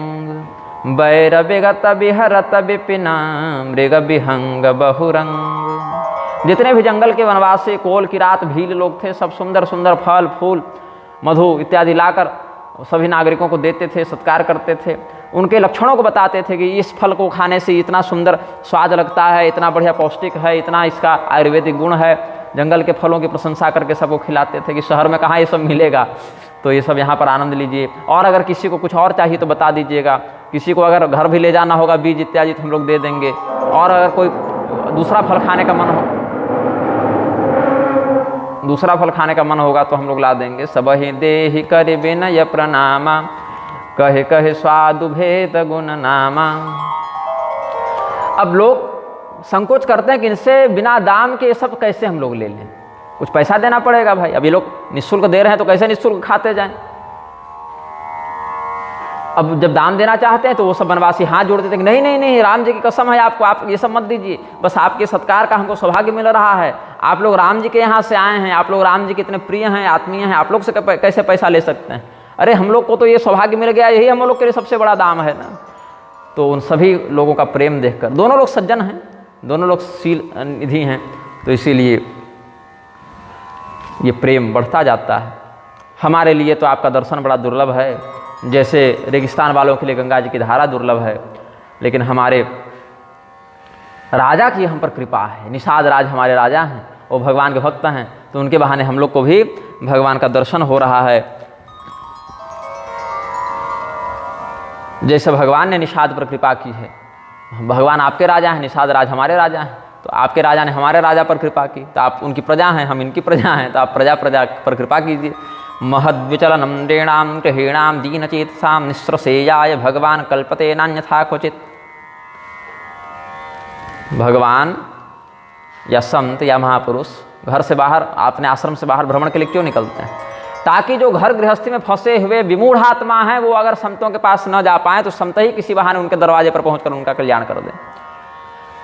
बैर विगत विहरत विपिना मृग विहंग बहुरंग। जितने भी जंगल के वनवासी कोल किरात भील लोग थे, सब सुंदर सुंदर फल फूल मधु इत्यादि लाकर सभी नागरिकों को देते थे, सत्कार करते थे। उनके लक्षणों को बताते थे कि इस फल को खाने से इतना सुंदर स्वाद लगता है, इतना बढ़िया पौष्टिक है, इतना इसका आयुर्वेदिक गुण है। जंगल के फलों की प्रशंसा करके सबको खिलाते थे कि शहर में कहाँ ये सब मिलेगा, तो ये सब यहाँ पर आनंद लीजिए। और अगर किसी को कुछ और चाहिए तो बता दीजिएगा, किसी को अगर घर भी ले जाना होगा बीज इत्यादि तो हम लोग दे देंगे। और अगर कोई दूसरा फल खाने का मन होगा तो हम लोग ला देंगे। सबहि देहि करि विनय प्रणामा, कहे कहे स्वादु भेद गुण नामा। अब लोग संकोच करते हैं कि इनसे बिना दाम के ये सब कैसे हम लोग ले लें, कुछ पैसा देना पड़ेगा भाई। अब ये लोग निःशुल्क दे रहे हैं तो कैसे निःशुल्क खाते जाएं। अब जब दाम देना चाहते हैं तो वो सब वनवासी हाथ जोड़ देते हैं कि नहीं नहीं नहीं, राम जी की कसम है आपको, आप ये सब मत दीजिए, बस आपके सत्कार का हमको सौभाग्य मिल रहा है। आप लोग राम जी के यहाँ से आए हैं, आप लोग राम जी के इतने प्रिय हैं, आत्मीय हैं, आप लोग से कैसे पैसा ले सकते हैं। अरे हम लोग को तो ये सौभाग्य मिल गया, यही हम लोग के लिए सबसे बड़ा दाम है ना। तो उन सभी लोगों का प्रेम देखकर, दोनों लोग सज्जन हैं, दोनों लोग शील निधि हैं, तो इसीलिए ये प्रेम बढ़ता जाता है। हमारे लिए तो आपका दर्शन बड़ा दुर्लभ है, जैसे रेगिस्तान वालों के लिए गंगा जी की धारा दुर्लभ है, लेकिन हमारे राजा की हम पर कृपा है। निषाद राज हमारे राजा हैं, वो भगवान के भक्त हैं, तो उनके बहाने हम लोग को भी भगवान का दर्शन हो रहा है। जैसे भगवान ने निषाद पर कृपा की है, भगवान आपके राजा हैं, निषाद राज हमारे राजा हैं, तो आपके राजा ने हमारे राजा पर कृपा की, तो आप उनकी प्रजा हैं, हम इनकी प्रजा हैं, तो आप प्रजा पर कृपा कीजिए। महद्विचलनम नृणाम गृहीणाम दीनचेतसाम निःस्रसेयाय भगवान कल्पते नान्यथा क्वचित। भगवान या संत या महापुरुष घर से बाहर, अपने आश्रम से बाहर भ्रमण के लिए क्यों निकलते हैं? ताकि जो घर गृहस्थी में फंसे हुए विमूढ़ आत्मा हैं, वो अगर संतों के पास न जा पाए तो संत ही किसी बहाने उनके दरवाजे पर पहुंचकर उनका कल्याण कर दें।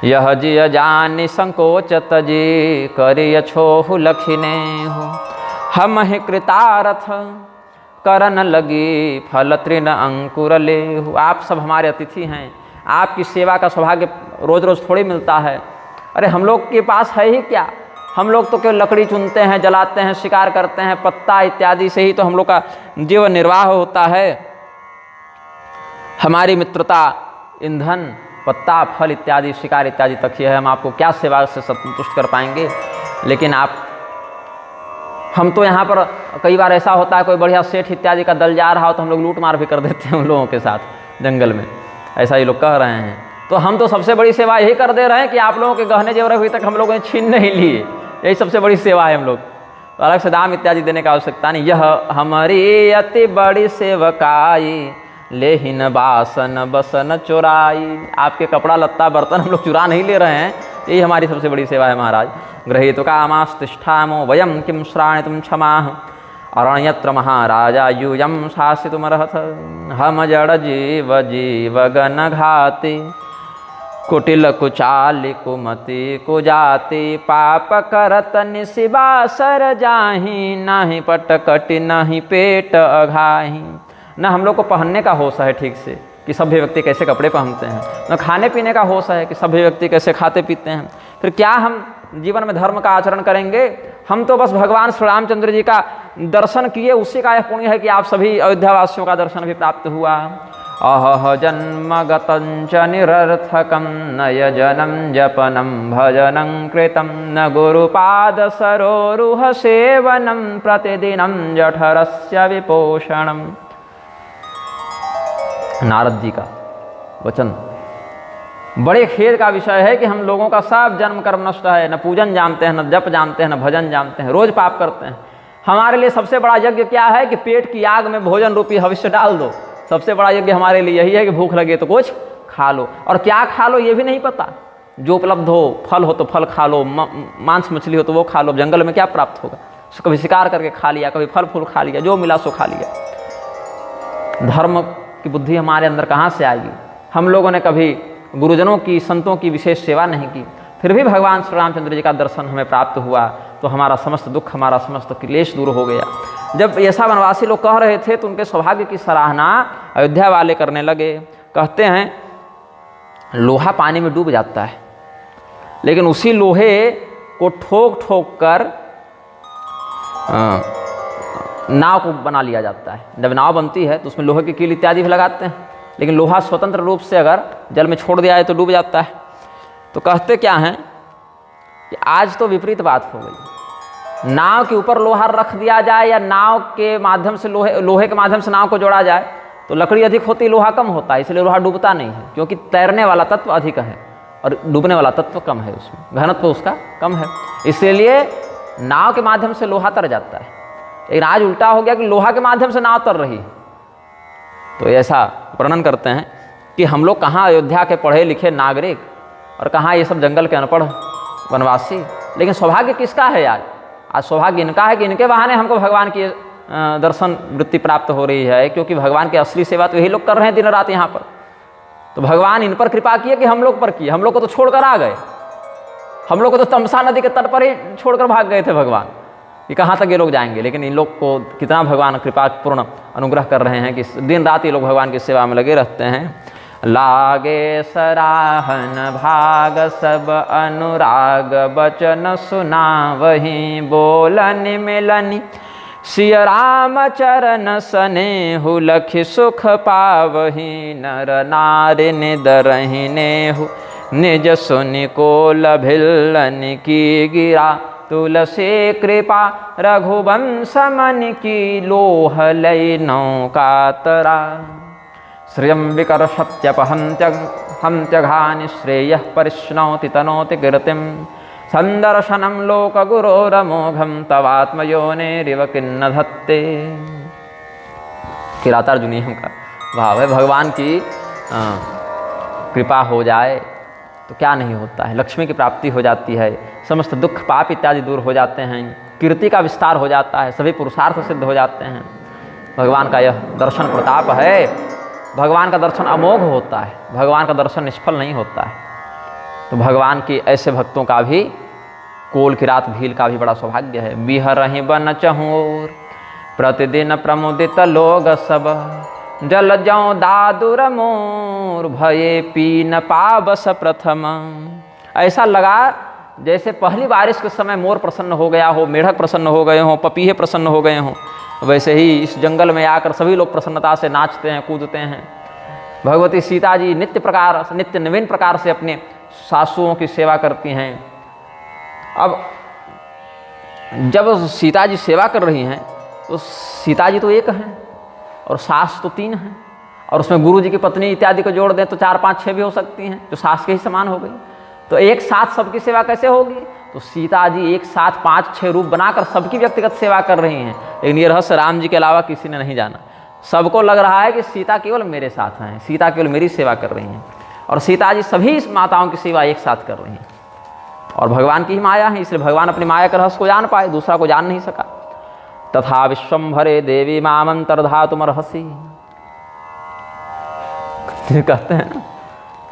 यह जिय जानि संकोच तजी करिय छोहु लखिने हो, हम ही कृतारथ करन लगी फल तृण अंकुर लेहु। आप सब हमारे अतिथि हैं, आपकी सेवा का सौभाग्य रोज रोज थोड़ी मिलता है। अरे हम लोग के पास है ही क्या, हम लोग तो केवल लकड़ी चुनते हैं, जलाते हैं, शिकार करते हैं, पत्ता इत्यादि से ही तो हम लोग का जीवन निर्वाह होता है। हमारी मित्रता ईंधन, पत्ता, फल इत्यादि, शिकार इत्यादि तक ही है। हम आपको क्या सेवा से संतुष्ट कर पाएंगे? लेकिन हम तो यहाँ पर कई बार ऐसा होता है, कोई बढ़िया सेठ इत्यादि का दल जा रहा हो तो हम लोग लूट मार भी कर देते हैं उन लोगों के साथ जंगल में, ऐसा ये लोग कह रहे हैं। तो हम तो सबसे बड़ी सेवा यही कर दे रहे हैं कि आप लोगों के गहने जेवर अभी तक हम लोगों ने छीन नहीं लिए, यही सबसे बड़ी सेवा है। हम लोग तो अलग से दाम इत्यादि देने का आवश्यकता नहीं। यह हमारी अति बड़ी सेवकाई, लेहिन बासन बसन चुराई। आपके कपड़ा लत्ता बर्तन हम लोग चुरा नहीं ले रहे हैं, यही हमारी सबसे बड़ी सेवा है महाराज। गृहीतु कामास्तिष्ठामो वयम किम श्राणितुम क्षमाः, अरण्यत्र महाराजा यूयम शासितुमर्हत। हम जड़ जीव जीव गण घाति, कुटिल कुचालि कुमति कुजाति। पाप करत निशिबासर जाहि, नाही पटकटि नाही पेट अघाहि। न हम लोग को पहनने का होश है ठीक से कि सभ्य व्यक्ति कैसे कपड़े पहनते हैं, न खाने पीने का होश है कि सभ्य व्यक्ति कैसे खाते पीते हैं। फिर क्या हम जीवन में धर्म का आचरण करेंगे? हम तो बस भगवान श्री रामचंद्र जी का दर्शन किए, उसी का यह पुण्य है कि आप सभी अयोध्या वासियों का दर्शन भी प्राप्त हुआ। अह जन्म गतंच निरर्थकं, नय जनम जपनम भजनं कृतं, न गुरुपाद सरोरुह सेवनं, प्रतिदिनं जठरस्य विपोषणम्। नारद जी का वचन बड़े खेद का विषय है कि हम लोगों का सब जन्म कर्म नष्ट है, न पूजन जानते हैं, न जप जानते हैं, न भजन जानते हैं, रोज पाप करते हैं। हमारे लिए सबसे बड़ा यज्ञ क्या है कि पेट की आग में भोजन रूपी हविष्य डाल दो। सबसे बड़ा यज्ञ हमारे लिए यही है कि भूख लगे तो कुछ खा लो, और क्या खा लो ये भी नहीं पता। जो उपलब्ध हो, फल हो तो फल खा लो, मांस मछली हो तो वो खा लो। जंगल में क्या प्राप्त होगा? कभी शिकार करके खा लिया, कभी फल फूल खा लिया, जो मिला सो खा लिया। धर्म की बुद्धि हमारे अंदर कहाँ से आएगी? हम लोगों ने कभी गुरुजनों की, संतों की विशेष सेवा नहीं की, फिर भी भगवान श्री रामचंद्र जी का दर्शन हमें प्राप्त हुआ, तो हमारा समस्त दुख, हमारा समस्त क्लेश दूर हो गया। जब ऐसा वनवासी लोग कह रहे थे तो उनके सौभाग्य की सराहना अयोध्या वाले करने लगे। कहते हैं लोहा पानी में डूब जाता है, लेकिन उसी लोहे को ठोक ठोक कर नाव को बना लिया जाता है। जब नाव बनती है तो उसमें लोहे की कील इत्यादि भी लगाते हैं, लेकिन लोहा स्वतंत्र रूप से अगर जल में छोड़ दिया जाए तो डूब जाता है। तो कहते क्या हैं कि आज तो विपरीत बात हो गई, नाव के ऊपर लोहा रख दिया जाए या नाव के माध्यम से लोहे के माध्यम से नाव को जोड़ा जाए तो लकड़ी अधिक होती, लोहा कम होता है, इसलिए लोहा डूबता नहीं है, क्योंकि तैरने वाला तत्व अधिक है और डूबने वाला तत्व कम है, उसमें घनत्व उसका कम है, इसलिए नाव के माध्यम से लोहा तर जाता है। लेकिन आज उल्टा हो गया कि लोहा के माध्यम से नाव तर रही है। तो ऐसा वर्णन करते हैं कि हम लोग कहाँ अयोध्या के पढ़े लिखे नागरिक और कहाँ ये सब जंगल के अनपढ़ वनवासी, लेकिन सौभाग्य किसका है आज सौभाग्य इनका है कि इनके बहाने हमको भगवान की दर्शन वृत्ति प्राप्त हो रही है, क्योंकि भगवान की असली सेवा तो यही लोग कर रहे हैं दिन रात यहाँ पर। तो भगवान इन पर कृपा किए कि हम लोग पर किए, हम लोग को तो छोड़कर आ गए, हम लोग को तो तमसा नदी के तट पर ही छोड़कर भाग गए थे भगवान कि कहाँ तक ये लोग जाएंगे। लेकिन इन लोग को कितना भगवान कृपापूर्ण अनुग्रह कर रहे हैं कि दिन रात ये लोग भगवान की सेवा में लगे रहते हैं। लागे सराहन भाग सब अनुराग बचन सुना वहीं बोलन मिलनी सिय राम चरण स्नेहु लखि सुख पावही नर नारि निदरहि नेहु निज सुनि को लभिल्लन की गिरा तुलसी कृपा रघुवंश मन की लोह लय नौका तरा श्रियं विकर्षत्यपहन्त्यघानि श्रेयः परिश्नौति तनोति कीर्तिं संदर्शनं लोकगुरोरमोघं तवात्मयोनिरिव किन्न धत्ते। किरातार्जुनीय का भाव है, भगवान की कृपा हो जाए तो क्या नहीं होता है, लक्ष्मी की प्राप्ति हो जाती है, समस्त दुख पाप इत्यादि दूर हो जाते हैं, कीर्ति का विस्तार हो जाता है, सभी पुरुषार्थ सिद्ध हो जाते हैं। भगवान का यह दर्शन प्रताप है। भगवान का दर्शन अमोघ होता है, भगवान का दर्शन निष्फल नहीं होता है। तो भगवान के ऐसे भक्तों का भी कोल की रात भील का भी बड़ा सौभाग्य है। बिहरहि बन चहूर प्रतिदिन प्रमुदित लोग सब जल जौ दादुर मोर भये पीन पाबस प्रथम। ऐसा लगा जैसे पहली बारिश के समय मोर प्रसन्न हो गया हो, मेढक प्रसन्न हो गए हों, पपीहे प्रसन्न हो गए हों, वैसे ही इस जंगल में आकर सभी लोग प्रसन्नता से नाचते हैं, कूदते हैं। भगवती सीता जी नित्य नवीन प्रकार से अपने सासुओं की सेवा करती हैं। अब जब सीता जी सेवा कर रही हैं तो सीता जी तो एक हैं और सास तो 3 हैं, और उसमें गुरु जी की पत्नी इत्यादि को जोड़ दें तो 4, 5, 6 भी हो सकती हैं, जो सास के ही समान हो गई। तो एक साथ सबकी सेवा कैसे होगी? तो सीता जी एक साथ 5, 6 रूप बनाकर सबकी व्यक्तिगत सेवा कर रही हैं। लेकिन ये रहस्य राम जी के अलावा किसी ने नहीं जाना। सबको लग रहा है कि सीता केवल मेरे साथ हैं, सीता केवल मेरी सेवा कर रही हैं, और सीता जी सभी माताओं की सेवा एक साथ कर रही हैं। और भगवान की ही माया है, इसलिए भगवान अपनी माया के रहस्य को जान पाए, दूसरा को जान नहीं सका। तथा विश्वम्भरे देवी मामंतर्धातुमर्हसि, कहते हैं ना,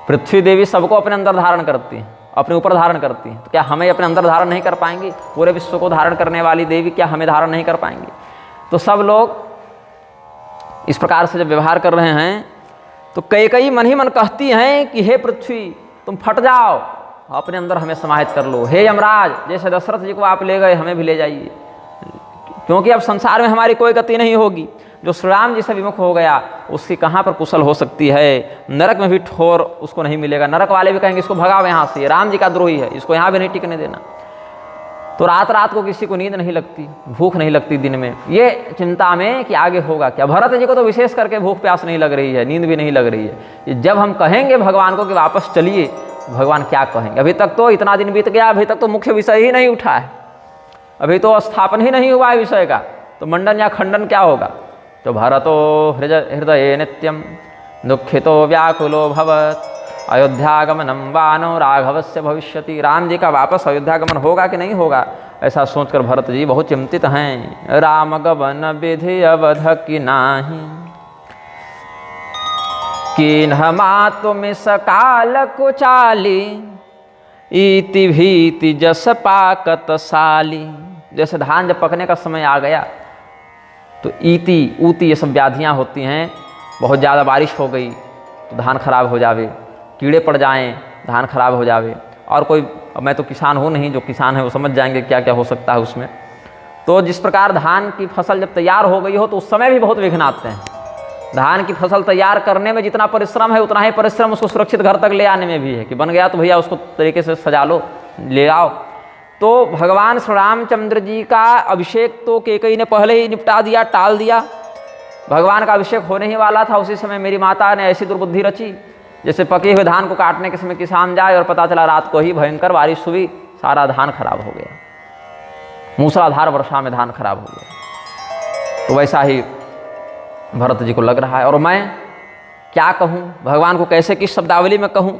पृथ्वी देवी सबको अपने अंदर धारण करती हैं, अपने ऊपर धारण करती हैं। तो क्या हमें अपने अंदर धारण नहीं कर पाएंगी? पूरे विश्व को धारण करने वाली देवी क्या हमें धारण नहीं कर पाएंगी? तो सब लोग इस प्रकार से जब व्यवहार कर रहे हैं तो कई मन ही मन कहती हैं कि हे पृथ्वी तुम फट जाओ, अपने अंदर हमें समाहित कर लो। हे यमराज, जैसे दशरथ जी को आप ले गए हमें भी ले जाइए, क्योंकि अब संसार में हमारी कोई गति नहीं होगी। जो श्री राम जी से विमुख हो गया उसकी कहाँ पर कुशल हो सकती है? नरक में भी ठोर उसको नहीं मिलेगा। नरक वाले भी कहेंगे इसको भगाओ यहाँ से, राम जी का द्रोही है, इसको यहाँ भी नहीं टिकने देना। तो रात रात को किसी को नींद नहीं लगती, भूख नहीं लगती दिन में, ये चिंता में कि आगे होगा क्या। भरत जी को तो विशेष करके भूख प्यास नहीं लग रही है, नींद भी नहीं लग रही है। जब हम कहेंगे भगवान को कि वापस चलिए, भगवान क्या कहेंगे? अभी तक तो इतना दिन बीत गया, अभी तक तो मुख्य विषय ही नहीं उठा है, अभी तो स्थापन ही नहीं हुआ है विषय का, तो मंडन या खंडन क्या होगा? तो भरतो हृदय नित्यम दुखितो व्याकुलो भवत अयोध्यागमनम वानो राघवस्य भविष्यति। राम जी का वापस अयोध्यागमन होगा कि नहीं होगा, ऐसा सोचकर भरत जी बहुत चिंतित हैं। राम गमन विधि अवध की नाही किन्ह मातुम सकाल कुचाली इति भीति जस पाकत साली। जैसे धान जब पकने का समय आ गया तो ईति ऊति ये सब व्याधियाँ होती हैं, बहुत ज़्यादा बारिश हो गई, तो धान खराब हो जावे, कीड़े पड़ जाएं धान खराब हो जावे, और कोई, मैं तो किसान हूँ नहीं, जो किसान है वो समझ जाएंगे क्या क्या हो सकता है उसमें। तो जिस प्रकार धान की फसल जब तैयार हो गई हो तो उस समय भी बहुत विघ्न आते हैं। धान की फसल तैयार करने में जितना परिश्रम है उतना ही परिश्रम उसको सुरक्षित घर तक ले आने में भी है, कि बन गया तो भैया उसको तरीके से सजा लो, ले आओ। तो भगवान श्री रामचंद्र जी का अभिषेक तो कैकेयी ने पहले ही निपटा दिया, टाल दिया। भगवान का अभिषेक होने ही वाला था, उसी समय मेरी माता ने ऐसी दुर्बुद्धि रची, जैसे पके हुए धान को काटने के समय किसान जाए और पता चला रात को ही भयंकर बारिश हुई, सारा धान खराब हो गया, मूसलाधार वर्षा में धान खराब हो गया। तो वैसा ही भरत जी को लग रहा है। और मैं क्या कहूँ, भगवान को कैसे किस शब्दावली में कहूँ,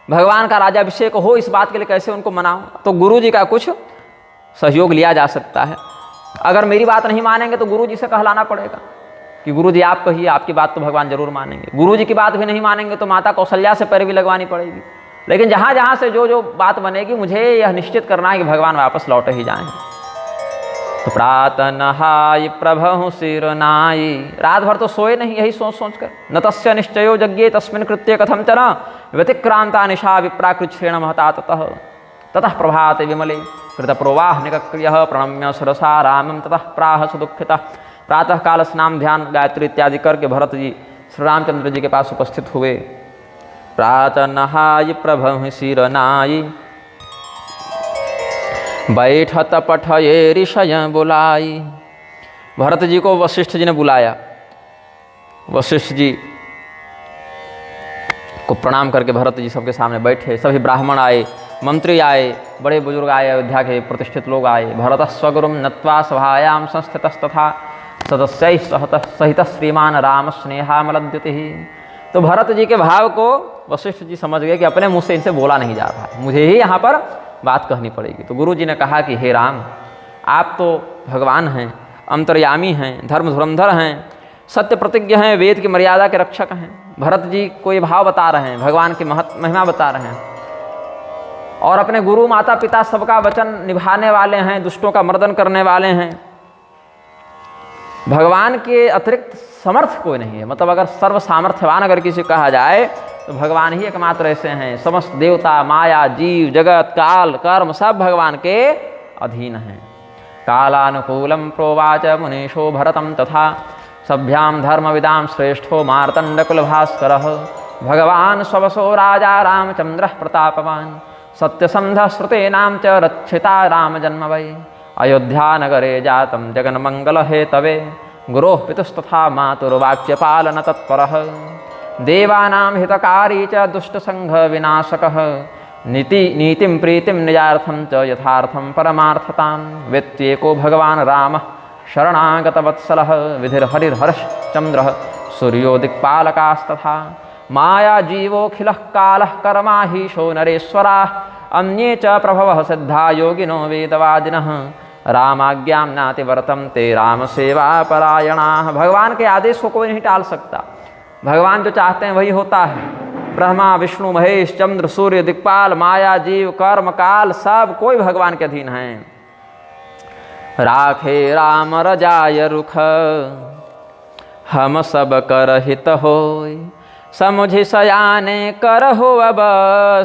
भगवान का राज्याभिषेक हो इस बात के लिए कैसे उनको मनाऊँ। तो गुरु जी का कुछ सहयोग लिया जा सकता है। अगर मेरी बात नहीं मानेंगे तो गुरु जी से कहलाना पड़ेगा कि गुरु जी आप कहिए, आपकी बात तो भगवान जरूर मानेंगे। गुरु जी की बात भी नहीं मानेंगे तो माता कौशल्या से पैरवी लगवानी पड़ेगी। लेकिन जहाँ जहाँ से जो जो बात बनेगी, मुझे यह निश्चित करना है कि भगवान वापस लौट ही जाएँ। तो प्रात नहाय प्रभहु सिर नाई, रात भर तो सोए नहीं, यही सोच सोच कर। न तस्य निश्चयो यज्ञे तस्मिन् कृत्ये कथम च न व्यतिक्रांता निशा विप्राकृच्छ्रेण महता ततः प्रभाते विमले कृत प्रोवाह निक्रियः प्रणम्य सरसा रामं ततः प्राह सुदुःखितः। प्रातः काल स्नान ध्यान गायत्री इत्यादि करके भरत जी श्री रामचंद्र जी के पास उपस्थित हुए। प्रात नहाय प्रभहु सिर नाई, बैठत पठये ऋषय बुलाई। भरत जी को वशिष्ठ जी ने बुलाया। वशिष्ठ जी को प्रणाम करके भरत जी सबके सामने बैठे। सभी ब्राह्मण आए, मंत्री आए, बड़े बुजुर्ग आए, अयोध्या के प्रतिष्ठित लोग आए। भरत स्वगुरुम नत्वा सभायां संस्थितस्तथा सदस्यैः सहित श्रीमान राम स्नेहामलद्युति। तो भरत जी के भाव को वशिष्ठ जी समझ गए कि अपने मुँह से इनसे बोला नहीं जा रहा, मुझे ही यहाँ पर बात कहनी पड़ेगी। तो गुरु जी ने कहा कि हे राम, आप तो भगवान हैं, अंतर्यामी हैं, धर्म धुरंधर हैं, सत्य प्रतिज्ञ हैं, वेद की मर्यादा के रक्षक हैं। भरत जी को ये भाव बता रहे हैं, भगवान की महिमा बता रहे हैं, और अपने गुरु माता पिता सबका वचन निभाने वाले हैं, दुष्टों का मर्दन करने वाले हैं। भगवान के अतिरिक्त समर्थ कोई नहीं है। मतलब अगर सर्व सामर्थ्यवान अगर किसी को कहा जाए तो भगवान ही एकमात्र ऐसे हैं। समस्त देवता, माया, जीव, जगत, काल, कर्म सब भगवान के अधीन हैं। कालानुकूलम प्रोवाच मुनीशो भरतम तथा सभ्याम धर्मविदाम श्रेष्ठो मार्तंडकुल भास्कर। भगवान स्वसो राजा रामचंद्र प्रतापवान सत्यसंध श्रुतेनाम च रक्षिता राम जन्म वै। अयोध्या नगरे जातम जगन मंगल हेतवे गुरोः पितुस्तथा मातुर्वाक्य पालन तत्परः। देवानां हितकारी च दुष्टसंघ विनाशकः नीतिं प्रीतिं निजार्थं च यथार्थं परमार्थतां। वेत्त्येको भगवान् रामः शरणागतवत्सलः विधिर्हरिर्हर्षचन्द्रः सूर्यो दिक्पालकास्तथा। माया जीवोऽखिलः कालः कर्माहीशो नरेश्वराः अन्ये च प्रभवः सिद्धा योगिनो वेदवादिनः। रामाज्ञां नातिवर्तं ते राम सेवा परायणाः। भगवान के आदेश को कोई नहीं टाल सकता। भगवान जो चाहते हैं वही होता है। ब्रह्मा विष्णु महेश चंद्र सूर्य दिक्पाल माया जीव कर्म काल सब कोई भगवान के अधीन हैं। राखे राम रजाय रुख हम सब कर हित होय। समुझि सयाने करहो अब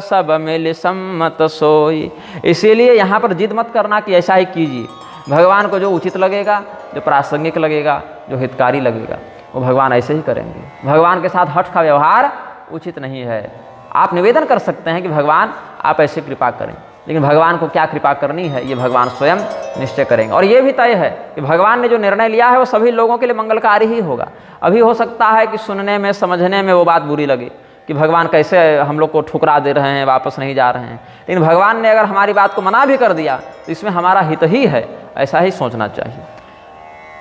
सब मिल सम्मत सोई। इसीलिए यहाँ पर जिद मत करना कि ऐसा ही कीजिए। भगवान को जो उचित लगेगा, जो प्रासंगिक लगेगा, जो हितकारी लगेगा, वो भगवान ऐसे ही करेंगे। भगवान के साथ हठ का व्यवहार उचित नहीं है। आप निवेदन कर सकते हैं कि भगवान आप ऐसे कृपा करें, लेकिन भगवान को क्या कृपा करनी है ये भगवान स्वयं निश्चय करेंगे। और ये भी तय है कि भगवान ने जो निर्णय लिया है वो सभी लोगों के लिए मंगलकारी ही होगा। अभी हो सकता है कि सुनने में समझने में वो बात बुरी लगे कि भगवान कैसे हम लोग को ठुकरा दे रहे हैं, वापस नहीं जा रहे हैं, लेकिन भगवान ने अगर हमारी बात को मना भी कर दिया तो इसमें हमारा हित ही है, ऐसा ही सोचना चाहिए।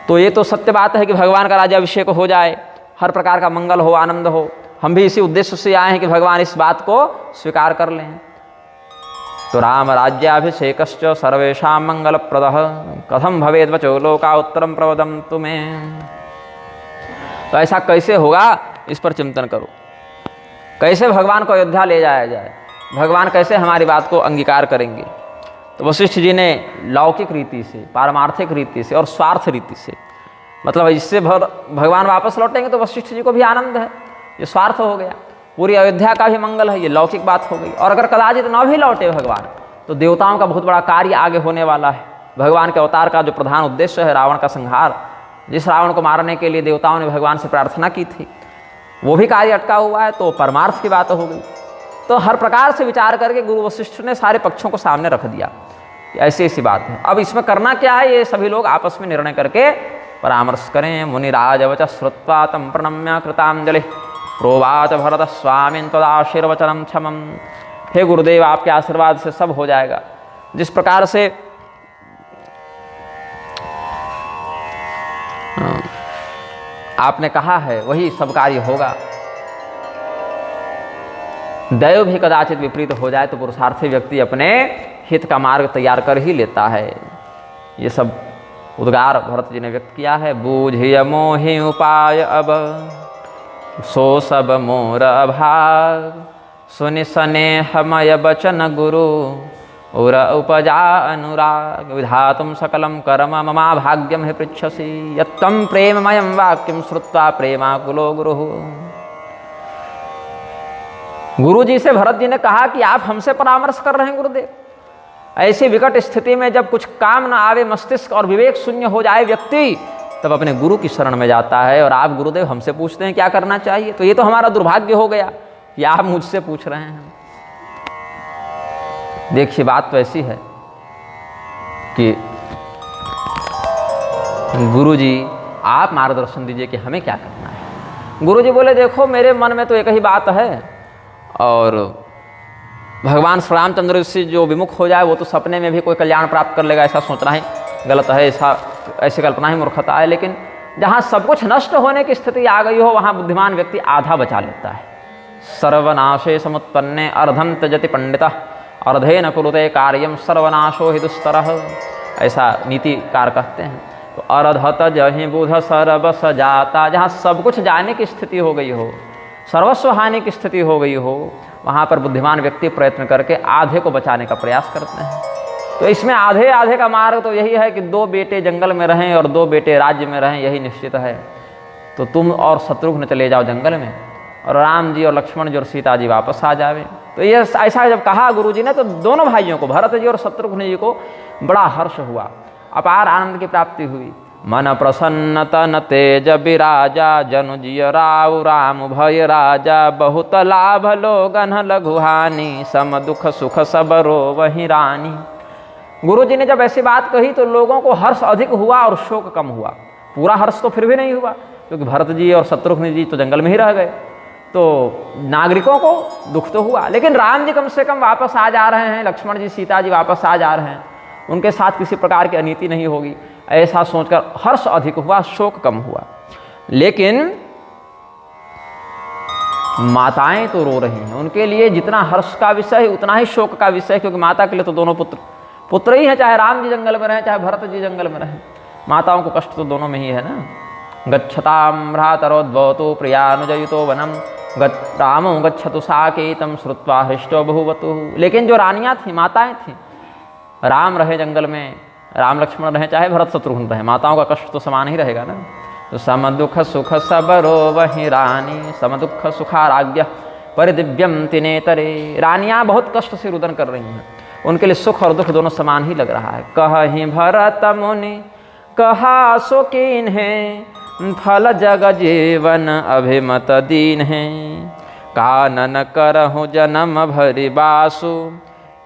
तो ये तो सत्य बात है कि भगवान का राज्याभिषेक हो जाए, हर प्रकार का मंगल हो, आनंद हो। हम भी इसी उद्देश्य से आए हैं कि भगवान इस बात को स्वीकार कर लें। तो राम राज्याभिषेकश्च सर्वेषां मंगलप्रदः कथम भवेद् वचो लोका उत्तरम प्रवदं तुम्हें। तो ऐसा कैसे होगा, इस पर चिंतन करो। कैसे भगवान को अयोध्या ले जाया जाए, भगवान कैसे हमारी बात को अंगीकार करेंगे। तो वशिष्ठ जी ने लौकिक रीति से, पारमार्थिक रीति से और स्वार्थ रीति से, मतलब इससे भगवान वापस लौटेंगे तो वशिष्ठ जी को भी आनंद है, ये स्वार्थ हो गया। पूरी अयोध्या का भी मंगल है, ये लौकिक बात हो गई। और अगर कदाचित न भी लौटे भगवान, तो देवताओं का बहुत बड़ा कार्य आगे होने वाला है। भगवान के अवतार का जो प्रधान उद्देश्य है रावण का संहार, जिस रावण को मारने के लिए देवताओं ने भगवान से प्रार्थना की थी, वो भी कार्य अटका हुआ है, तो परमार्थ की बात हो गई। तो हर प्रकार से विचार करके गुरु वशिष्ठ ने सारे पक्षों को सामने रख दिया, ऐसी ऐसी बात है। अब इसमें करना क्या है, ये सभी लोग आपस में निर्णय करके परामर्श करें। मुनिराज वच श्रुत्वा तम प्रणम्य कृतांजलि प्रोवाच भरत स्वामिन् तदाशीर्वचनम क्षमम। हे गुरुदेव, आपके आशीर्वाद से सब हो जाएगा। जिस प्रकार से आपने कहा है वही सब कार्य होगा। दैव भी कदाचित विपरीत हो जाए तो पुरुषार्थी व्यक्ति अपने हित का मार्ग तैयार कर ही लेता है। ये सब उद्गार भरत जी ने व्यक्त किया है। बूझिय मोहि उपाय अब सो सब मोर अभाग, सुनि स्नेहमय बचन गुरु उर उपजा अनुराग। विधातुम सकलम कर्म ममा भाग्यम हि पृच्छसि, यत्त्वं प्रेममयं वाक्यं श्रुत्वा प्रेमाकुलो गुरुः। गुरु जी से भरत जी ने कहा कि आप हमसे परामर्श कर रहे हैं गुरुदेव। ऐसी विकट स्थिति में जब कुछ काम न आवे, मस्तिष्क और विवेक शून्य हो जाए व्यक्ति, तब अपने गुरु की शरण में जाता है। और आप गुरुदेव हमसे पूछते हैं क्या करना चाहिए, तो ये तो हमारा दुर्भाग्य हो गया कि आप मुझसे पूछ रहे हैं। देखिए बात तो ऐसी है कि गुरु जी आप मार्गदर्शन दीजिए कि हमें क्या करना है। गुरु जी बोले देखो मेरे मन में तो एक ही बात है, और भगवान श्री रामचंद्र से जो विमुख हो जाए वो तो सपने में भी कोई कल्याण प्राप्त कर लेगा, ऐसा सोचना ही गलत है, ऐसी कल्पना ही मूर्खता है। लेकिन जहाँ सब कुछ नष्ट होने की स्थिति आ गई हो, वहाँ बुद्धिमान व्यक्ति आधा बचा लेता है। सर्वनाशे समुत्पन्ने अर्धं त्यजति पंडितः अर्धे न कुरुते कार्यम सर्वनाशो हि दुस्तरः, ऐसा नीतिकार कहते हैं। तो अर्धत जहि बुध सर्वस जाता, जहाँ सब कुछ जाने की स्थिति हो गई हो, सर्वस्व हानि की स्थिति हो गई हो, वहाँ पर बुद्धिमान व्यक्ति प्रयत्न करके आधे को बचाने का प्रयास करते हैं। तो इसमें आधे आधे का मार्ग तो यही है कि 2 बेटे जंगल में रहें और 2 बेटे राज्य में रहें, यही निश्चित है। तो तुम और शत्रुघ्न चले जाओ जंगल में, और राम जी और लक्ष्मण जी और सीता जी वापस आ जावे। तो ये ऐसा जब कहा गुरु जी ने, तो दोनों भाइयों को, भरत जी और शत्रुघ्न जी को, बड़ा हर्ष हुआ, अपार आनंद की प्राप्ति हुई। मन प्रसन्न तन तेज बिराजा जनु जिय राव राम भय राजा, बहुत लाभ लोगन लघु हानि सम दुख सुख सब रो वही रानी। गुरु जी ने जब ऐसी बात कही तो लोगों को हर्ष अधिक हुआ और शोक कम हुआ। पूरा हर्ष तो फिर भी नहीं हुआ, क्योंकि भरत जी और शत्रुघ्न जी तो जंगल में ही रह गए, तो नागरिकों को दुख तो हुआ। लेकिन राम जी कम से कम वापस आ जा रहे हैं, लक्ष्मण जी सीता जी वापस आ जा रहे हैं, उनके साथ किसी प्रकार की अनीति नहीं होगी, ऐसा सोचकर हर्ष अधिक हुआ, शोक कम हुआ। लेकिन माताएं तो रो रही हैं, उनके लिए जितना हर्ष का विषय है उतना ही शोक का विषय, क्योंकि माता के लिए तो दोनों पुत्र ही हैं, चाहे राम जी जंगल में रहें चाहे भरत जी जंगल में रहें, माताओं को कष्ट तो दोनों में ही है ना। गच्छतां भ्रातरोद्भवतु प्रियानुजयुतो वनम रामो गच्छतु साकेतं श्रुत्वा हृष्टो बहुवतु। लेकिन जो रानियां थी, माताएं थीं, राम रहे जंगल में, राम लक्ष्मण रहे चाहे भरत शत्रुघ्न रहे, माताओं का कष्ट तो समान ही रहेगा ना। तो सम दुख सुख सबरो वही रानी सम दुख सुखाराज्ञ परिदिव्यम तिनेतरे। रानियां बहुत कष्ट से रुदन कर रही हैं, उनके लिए सुख और दुख दोनों समान ही लग रहा है। कहीं भरत मुनि कहा सो कीन है, फल जग जीवन अभिमत दीन है, कानन करहु जन्म भरि बासु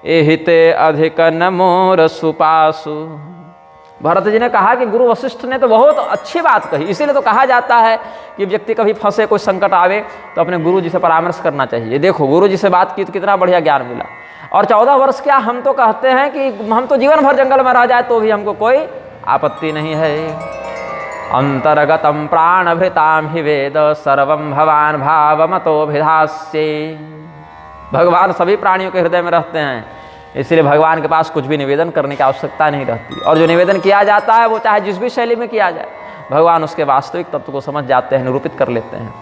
एहिते अधिक न मोर सुपासु। भरत जी ने कहा कि गुरु वशिष्ठ ने तो बहुत अच्छी बात कही, इसीलिए तो कहा जाता है कि व्यक्ति कभी फंसे, कोई संकट आवे तो अपने गुरु जी से परामर्श करना चाहिए। देखो गुरु जी से बात की तो कितना बढ़िया ज्ञान मिला। और 14 वर्ष क्या, हम तो कहते हैं कि हम तो जीवन भर जंगल में रह जाए तो भी हमको कोई आपत्ति नहीं है। अंतर्गतम प्राणभृताम हि वेद सर्वम भवान भावमतोभिधास्ये। भगवान सभी प्राणियों के हृदय में रहते हैं, इसलिए भगवान के पास कुछ भी निवेदन करने की आवश्यकता नहीं रहती। और जो निवेदन किया जाता है वो चाहे जिस भी शैली में किया जाए, भगवान उसके वास्तविक तत्व को समझ जाते हैं, निरूपित कर लेते हैं।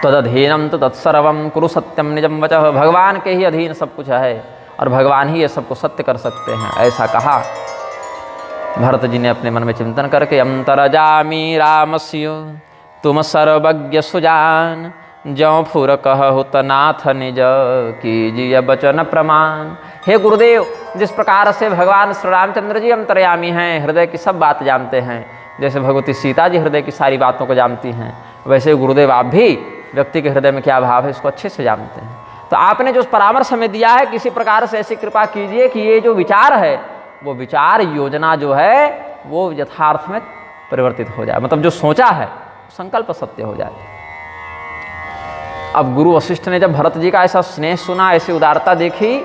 तदधीनम तो तत्सर्वम कुरु सत्यम निजम वचः। भगवान के ही अधीन सब कुछ है और भगवान ही ये सबको सत्य कर सकते हैं, ऐसा कहा। भरत जी ने अपने मन में चिंतन करके अंतरजामी रामस्यो तुम सर्वज्ञ सुजान ज्यों फुर कहु तनाथ निज कीजिए बचन प्रमाण। हे गुरुदेव, जिस प्रकार से भगवान श्री रामचंद्र जी अंतर्यामी हैं, हृदय की सब बात जानते हैं, जैसे भगवती सीता जी हृदय की सारी बातों को जानती हैं, वैसे गुरुदेव आप भी व्यक्ति के हृदय में क्या भाव है इसको अच्छे से जानते हैं। तो आपने जो परामर्श हमें दिया है, किसी प्रकार से ऐसी कृपा कीजिए कि ये जो विचार है, वो विचार योजना जो है वो यथार्थ में परिवर्तित हो जाए, मतलब जो सोचा है संकल्प सत्य हो जाए। अब गुरु वशिष्ठ ने जब भरत जी का ऐसा स्नेह सुना, ऐसी उदारता देखी,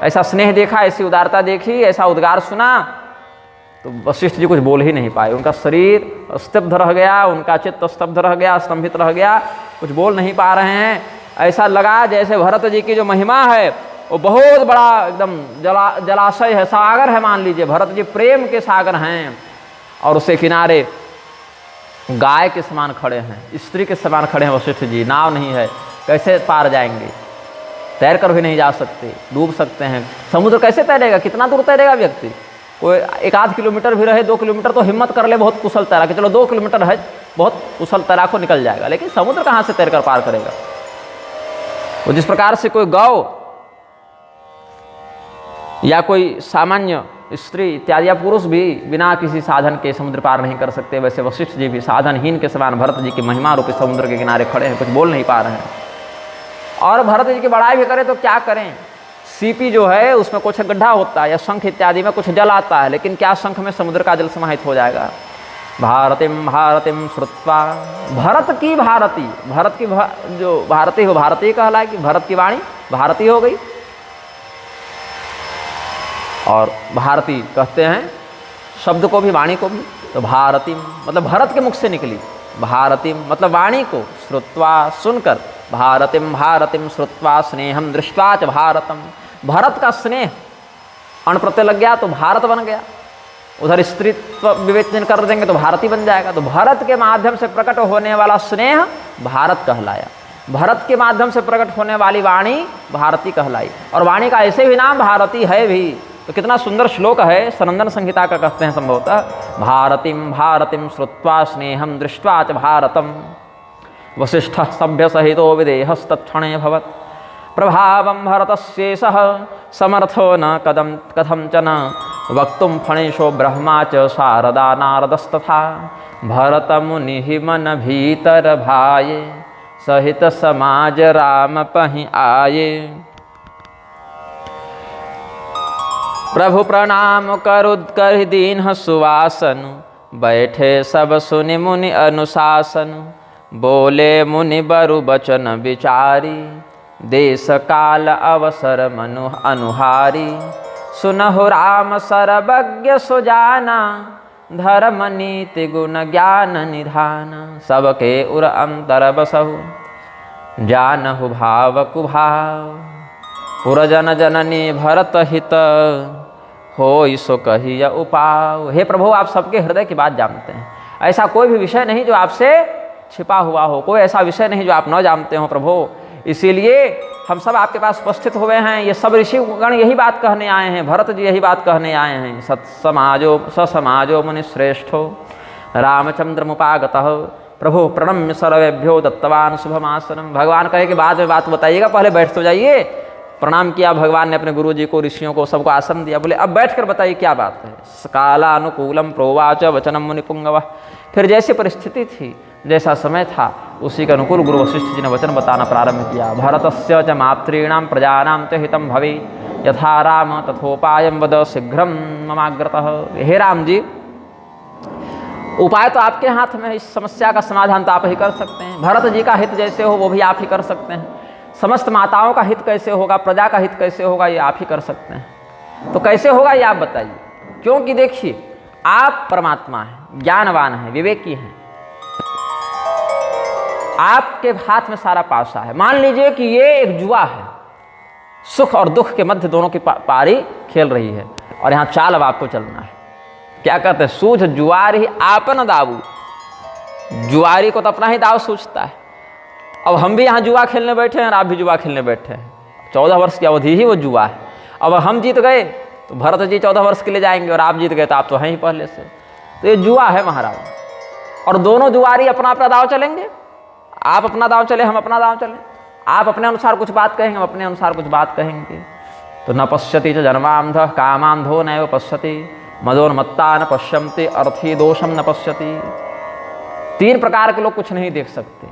ऐसा स्नेह देखा, ऐसी उदारता देखी, ऐसा उद्गार सुना, तो वशिष्ठ जी कुछ बोल ही नहीं पाए। उनका शरीर स्तब्ध रह गया, उनका चित्त स्तब्ध रह गया, स्तंभित रह गया, कुछ बोल नहीं पा रहे हैं। ऐसा लगा जैसे भरत जी की जो महिमा है वो बहुत बड़ा एकदम जलाशय है, सागर है मान लीजिए। भरत जी प्रेम के सागर हैं और उसके किनारे गाय के समान खड़े हैं, स्त्री के समान खड़े हैं वशिष्ठ जी। नाव नहीं है, कैसे पार जाएंगे? तैर कर भी नहीं जा सकते, डूब सकते हैं। समुद्र कैसे तैरेगा? कितना दूर तैरेगा व्यक्ति? कोई 1-8 किलोमीटर भी रहे, 2 किलोमीटर तो हिम्मत कर ले बहुत कुशल तैराक, चलो 2 किलोमीटर है बहुत कुशल तैराक को निकल जाएगा, लेकिन समुद्र कहाँ से तैर कर पार करेगा? वो जिस प्रकार से कोई गौ या कोई सामान्य स्त्री इत्यादि या पुरुष भी बिना किसी साधन के समुद्र पार नहीं कर सकते, वैसे वशिष्ठ जी भी साधनहीन के समान भरत जी की महिमा रूपी समुद्र के किनारे खड़े हैं, कुछ बोल नहीं पा रहे हैं। और भरत जी की बड़ाई भी करें तो क्या करें? सीपी जो है उसमें कुछ गड्ढा होता है या शंख इत्यादि में कुछ जल आता है, लेकिन क्या शंख में समुद्र का जल समाहित हो जाएगा? भारतीम भारतीम श्रुत्वा, भरत की भारती, भरत की जो भारती हो भारतीय कहलाए कि भरत की वाणी भारती हो गई। और भारती कहते हैं शब्द को भी वाणी को भी, तो भारतीम मतलब भरत के मुख से निकली, भारतीम मतलब वाणी को, श्रुत्वा सुनकर, भारतीम भारतीम श्रुत्वा स्नेहम दृष्ट्वा च भारतम, भरत का स्नेह अण प्रत्यय लग गया तो भारत बन गया। उधर स्त्रीत्व विवेचन कर देंगे तो भारती बन जाएगा। तो भरत के माध्यम से प्रकट होने वाला स्नेह भारत कहलाया, भरत के माध्यम से प्रकट होने वाली वाणी भारती कहलाई, और वाणी का ऐसे भी नाम भारती है भी। तो कितना सुंदर श्लोक है, सनंदन संहिता का कहते हैं संभवतः, भारतीम भारतीम श्रुत्वा स्नेहम दृष्ट्वा च भारतम वसिष्ठ सभ्य सहितो विदेहस्तत्क्षणे भवत् प्रभावं भरतस्येषः समर्थो न कथंचन वक्तुं फणेशो ब्रह्मा च शारदा नारदस्तथा भरतमुनिः मन भीतर भाये सहित समाज राम पहि आये। प्रभु प्रणाम करुद कर दीन सुवासन बैठे सब सुनि मुनि अनुशासन बोले मुनि बरु बचन विचारी देश काल अवसर मनु अनुहारी सुनहु राम सर्वज्ञ सुजाना धर्म नीति गुण ज्ञान निधान सबके उर अंतर बसहु जानहु भाव कुभाव पुरजन जननी भरत हित होई सो कहिया उपाव। हे प्रभु, आप सबके हृदय की बात जानते हैं, ऐसा कोई भी विषय नहीं जो आपसे छिपा हुआ हो, कोई ऐसा विषय नहीं जो आप न जानते हो प्रभु। इसीलिए हम सब आपके पास उपस्थित हुए हैं। ये सब ऋषिगण यही बात कहने आए हैं, भरत जी यही बात कहने आए हैं। सत्समाजो मुनि श्रेष्ठो रामचंद्र मुपागतः प्रभु प्रणम्य सर्वेभ्यो दत्तवान शुभमासनम। भगवान कहे कि बाद में बात बताइएगा, पहले बैठ तो जाइए। प्रणाम किया भगवान ने अपने गुरु जी को, ऋषियों को, सबको आसन दिया। बोले अब बैठकर बताइए क्या बात है। कालानुकूलम प्रोवाच वचनम मुनिपुंगव। फिर जैसी परिस्थिति थी, जैसा समय था, उसी के अनुकूल गुरु वशिष्ठ जी ने वचन बताना प्रारंभ किया। भरतस्य च मातॄणां प्रजानां च हितं भवेत् यथा राम तथोपायं वद शीघ्रं ममाग्रतः। हे राम जी, उपाय तो आपके हाथ में है, इस समस्या का समाधान तो आप ही कर सकते हैं। भरत जी का हित जैसे हो वो भी आप ही कर सकते हैं। समस्त माताओं का हित कैसे होगा, प्रजा का हित कैसे होगा, ये आप ही कर सकते हैं। तो कैसे होगा ये आप बताइए। क्योंकि देखिए, आप परमात्मा हैं, ज्ञानवान हैं, विवेकी हैं, आपके हाथ में सारा पासा है। मान लीजिए कि ये एक जुआ है, सुख और दुख के मध्य दोनों की पारी खेल रही है, और यहाँ चाल अब आपको चलना है। क्या कहते हैं, सूझ जुआरी आपन दाऊ। जुआरी को तो अपना ही दाव सूझता है। अब हम भी यहाँ जुआ खेलने बैठे हैं और आप भी जुआ खेलने बैठे हैं। 14 वर्ष की अवधि ही वो जुआ है। अब हम जीत गए तो भरत जी 14 वर्ष के लिए जाएंगे, और आप जीत गए तो आप तो हैं ही पहले से। तो ये जुआ है महाराज, और दोनों जुआरी अपना अपना दाव चलेंगे। आप अपना दांव चले, हम अपना दांव चले। आप अपने अनुसार कुछ बात कहेंगे, हम अपने अनुसार कुछ बात कहेंगे। तो न पश्यति च जन्मांधः कामांधो नैव पश्यति मदोन्मत्ता न पश्यन्ति अर्थी दोषम न पश्यति। 3 प्रकार के लोग कुछ नहीं देख सकते।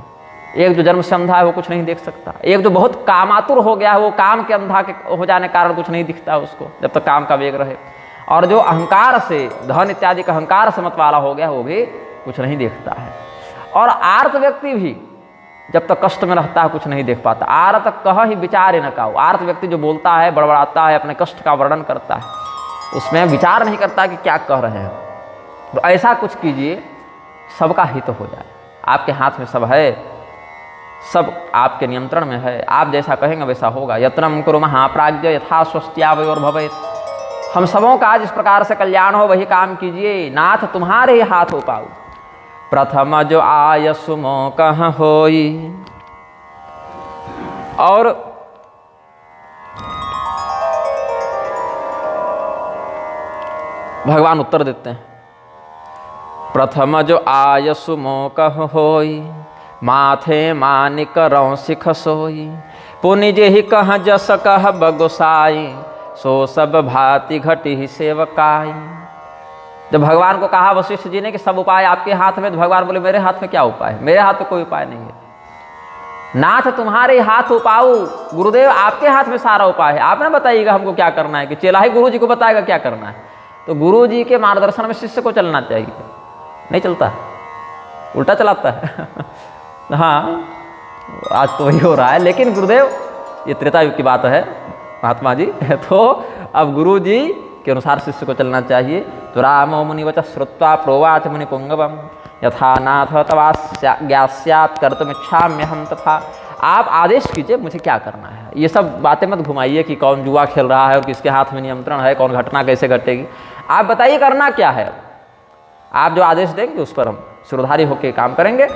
एक जो जन्म से अंधा है वो कुछ नहीं देख सकता। एक जो बहुत कामातुर हो गया है, वो काम के अंधा के हो जाने के कारण कुछ नहीं दिखता उसको, जब तक काम का वेग रहे। और जो अहंकार से, धन इत्यादि का अहंकार से मत वाला हो गया, वो भी कुछ नहीं देखता है। और आर्त व्यक्ति भी जब तक कष्ट में रहता है कुछ नहीं देख पाता। आर्त कह ही विचार न काऊ। आर्त व्यक्ति जो बोलता है, बड़बड़ाता है, अपने कष्ट का वर्णन करता है, उसमें विचार नहीं करता कि क्या कह रहे हैं। तो ऐसा कुछ कीजिए सबका हित हो जाए। आपके हाथ में सब है, सब आपके नियंत्रण में है। आप जैसा कहेंगे वैसा होगा। यत्नम कुरु महाप्राज्य यथा स्वस्त्यावयोर्भवेत्। हम सबों का आज इस प्रकार से कल्याण हो, वही काम कीजिए, नाथ तुम्हारे ही हाथ हो पाऊ। प्रथम जो आयसु मोकह होई। और भगवान उत्तर देते हैं, प्रथम जो आयसु मोकह होई माथे मानिक रौ सिख सोई। पुनि जेहि कह जस कह बगुसाई सो सब भांति घटी ही सेवकाई। जब भगवान को कहा वशिष्ठ जी ने कि सब उपाय आपके हाथ में, तो भगवान बोले मेरे हाथ में क्या उपाय है, मेरे हाथ में कोई उपाय नहीं है। नाथ तुम्हारे हाथ उपाऊ, गुरुदेव आपके हाथ में सारा उपाय है। आप ना बताइएगा हमको क्या करना है, कि चेला ही गुरु जी को बताएगा क्या करना है। तो गुरु जी के मार्गदर्शन में शिष्य को चलना चाहिए, नहीं चलता, उल्टा चलाता है। हाँ, आज तो वही हो रहा है। लेकिन गुरुदेव, ये त्रेता युग की बात है महात्मा जी। तो अब गुरु जी के अनुसार शिष्य को चलना चाहिए। तो रामो मुनिवच श्रुत्वा प्रोवाच मुनि पुंगवम यथा नाथ तवास्यात् कर्तुमिच्छाम्यहं तथा। आप आदेश कीजिए मुझे क्या करना है। ये सब बातें मत घुमाइए कि कौन जुआ खेल रहा है और किसके हाथ में नियंत्रण है, कौन घटना कैसे घटेगी। आप बताइए करना क्या है। आप जो आदेश देंगे उस पर हम सिरोधारी होकर काम करेंगे।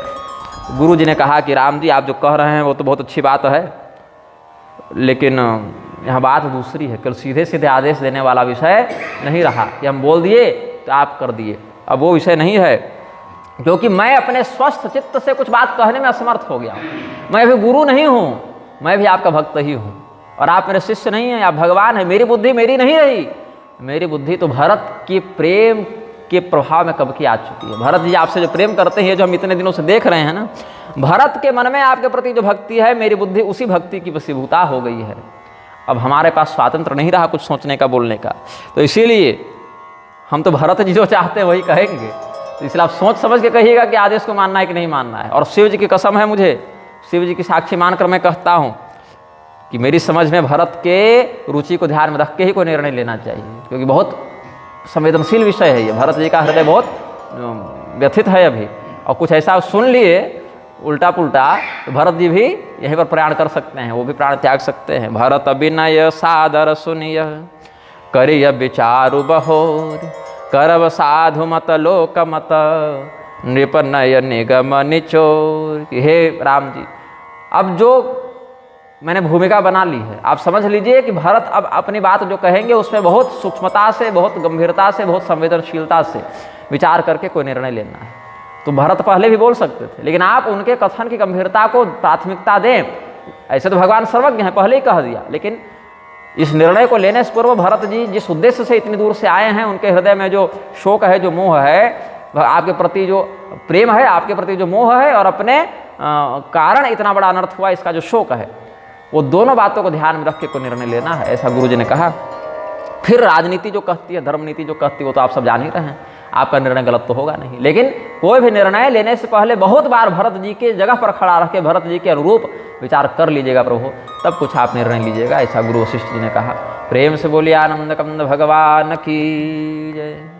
गुरु जी ने कहा कि राम जी आप जो कह रहे हैं वो तो बहुत अच्छी बात है, लेकिन यहाँ बात दूसरी है। कल सीधे सीधे आदेश देने वाला विषय नहीं रहा कि हम बोल दिए तो आप कर दिए। अब वो विषय नहीं है, क्योंकि मैं अपने स्वस्थ चित्त से कुछ बात कहने में असमर्थ हो गया हूँ। मैं भी गुरु नहीं हूँ, मैं भी आपका भक्त ही हूँ, और आप मेरे शिष्य नहीं हैं, आप भगवान हैं। मेरी बुद्धि मेरी नहीं रही, मेरी बुद्धि तो भरत की प्रेम के प्रभाव में कब की आ चुकी है। भरत जी आपसे जो प्रेम करते हैं, जो हम इतने दिनों से देख रहे हैं ना, भरत के मन में आपके प्रति जो भक्ति है, मेरी बुद्धि उसी भक्ति की वशीभूता हो गई है। अब हमारे पास स्वातंत्र नहीं रहा कुछ सोचने का, बोलने का। तो इसीलिए हम तो भरत जी जो चाहते हैं वही कहेंगे। तो इसलिए आप सोच समझ के कहिएगा कि आदेश को मानना है कि नहीं मानना है। और शिव जी की कसम है, मुझे शिव जी की साक्षी मानकर मैं कहता हूँ कि मेरी समझ में भरत के रुचि को ध्यान में रख के ही कोई निर्णय लेना चाहिए, क्योंकि बहुत संवेदनशील विषय है ये। भरत जी का हृदय बहुत व्यथित है अभी, और कुछ ऐसा सुन लिए उल्टा पुल्टा, तो भरत जी भी यहीं पर प्रयाण कर सकते हैं, वो भी प्राण त्याग सकते हैं। भरत विनय सादर सुनिय करिय विचारु बहोर करब साधु मत लोक मत नृप नय निगम निचोर। हे राम जी, अब जो मैंने भूमिका बना ली है, आप समझ लीजिए कि भरत अब अपनी बात जो कहेंगे उसमें बहुत सूक्ष्मता से, बहुत गंभीरता से, बहुत संवेदनशीलता से विचार करके कोई निर्णय लेना है। तो भरत पहले भी बोल सकते थे, लेकिन आप उनके कथन की गंभीरता को प्राथमिकता दें। ऐसे तो भगवान सर्वज्ञ हैं, पहले ही कह दिया, लेकिन इस निर्णय को लेने से पूर्व भरत जी जिस उद्देश्य से इतनी दूर से आए हैं, उनके हृदय में जो शोक है, जो मोह है, आपके प्रति जो प्रेम है, आपके प्रति जो मोह है, और अपने कारण इतना बड़ा अनर्थ हुआ इसका जो शोक है, वो दोनों बातों को ध्यान में रख के कोई निर्णय लेना है, ऐसा गुरु जी ने कहा। फिर राजनीति जो कहती है, धर्म नीति जो कहती है, वो तो आप सब जान ही रहे हैं। आपका निर्णय गलत तो होगा नहीं, लेकिन कोई भी निर्णय लेने से पहले बहुत बार भरत जी के जगह पर खड़ा रख के भरत जी के अनुरूप विचार कर लीजिएगा प्रभु, तब कुछ आप निर्णय लीजिएगा, ऐसा गुरु वशिष्ठ जी ने कहा। प्रेम से बोलिए आनंद कंद भगवान की जय।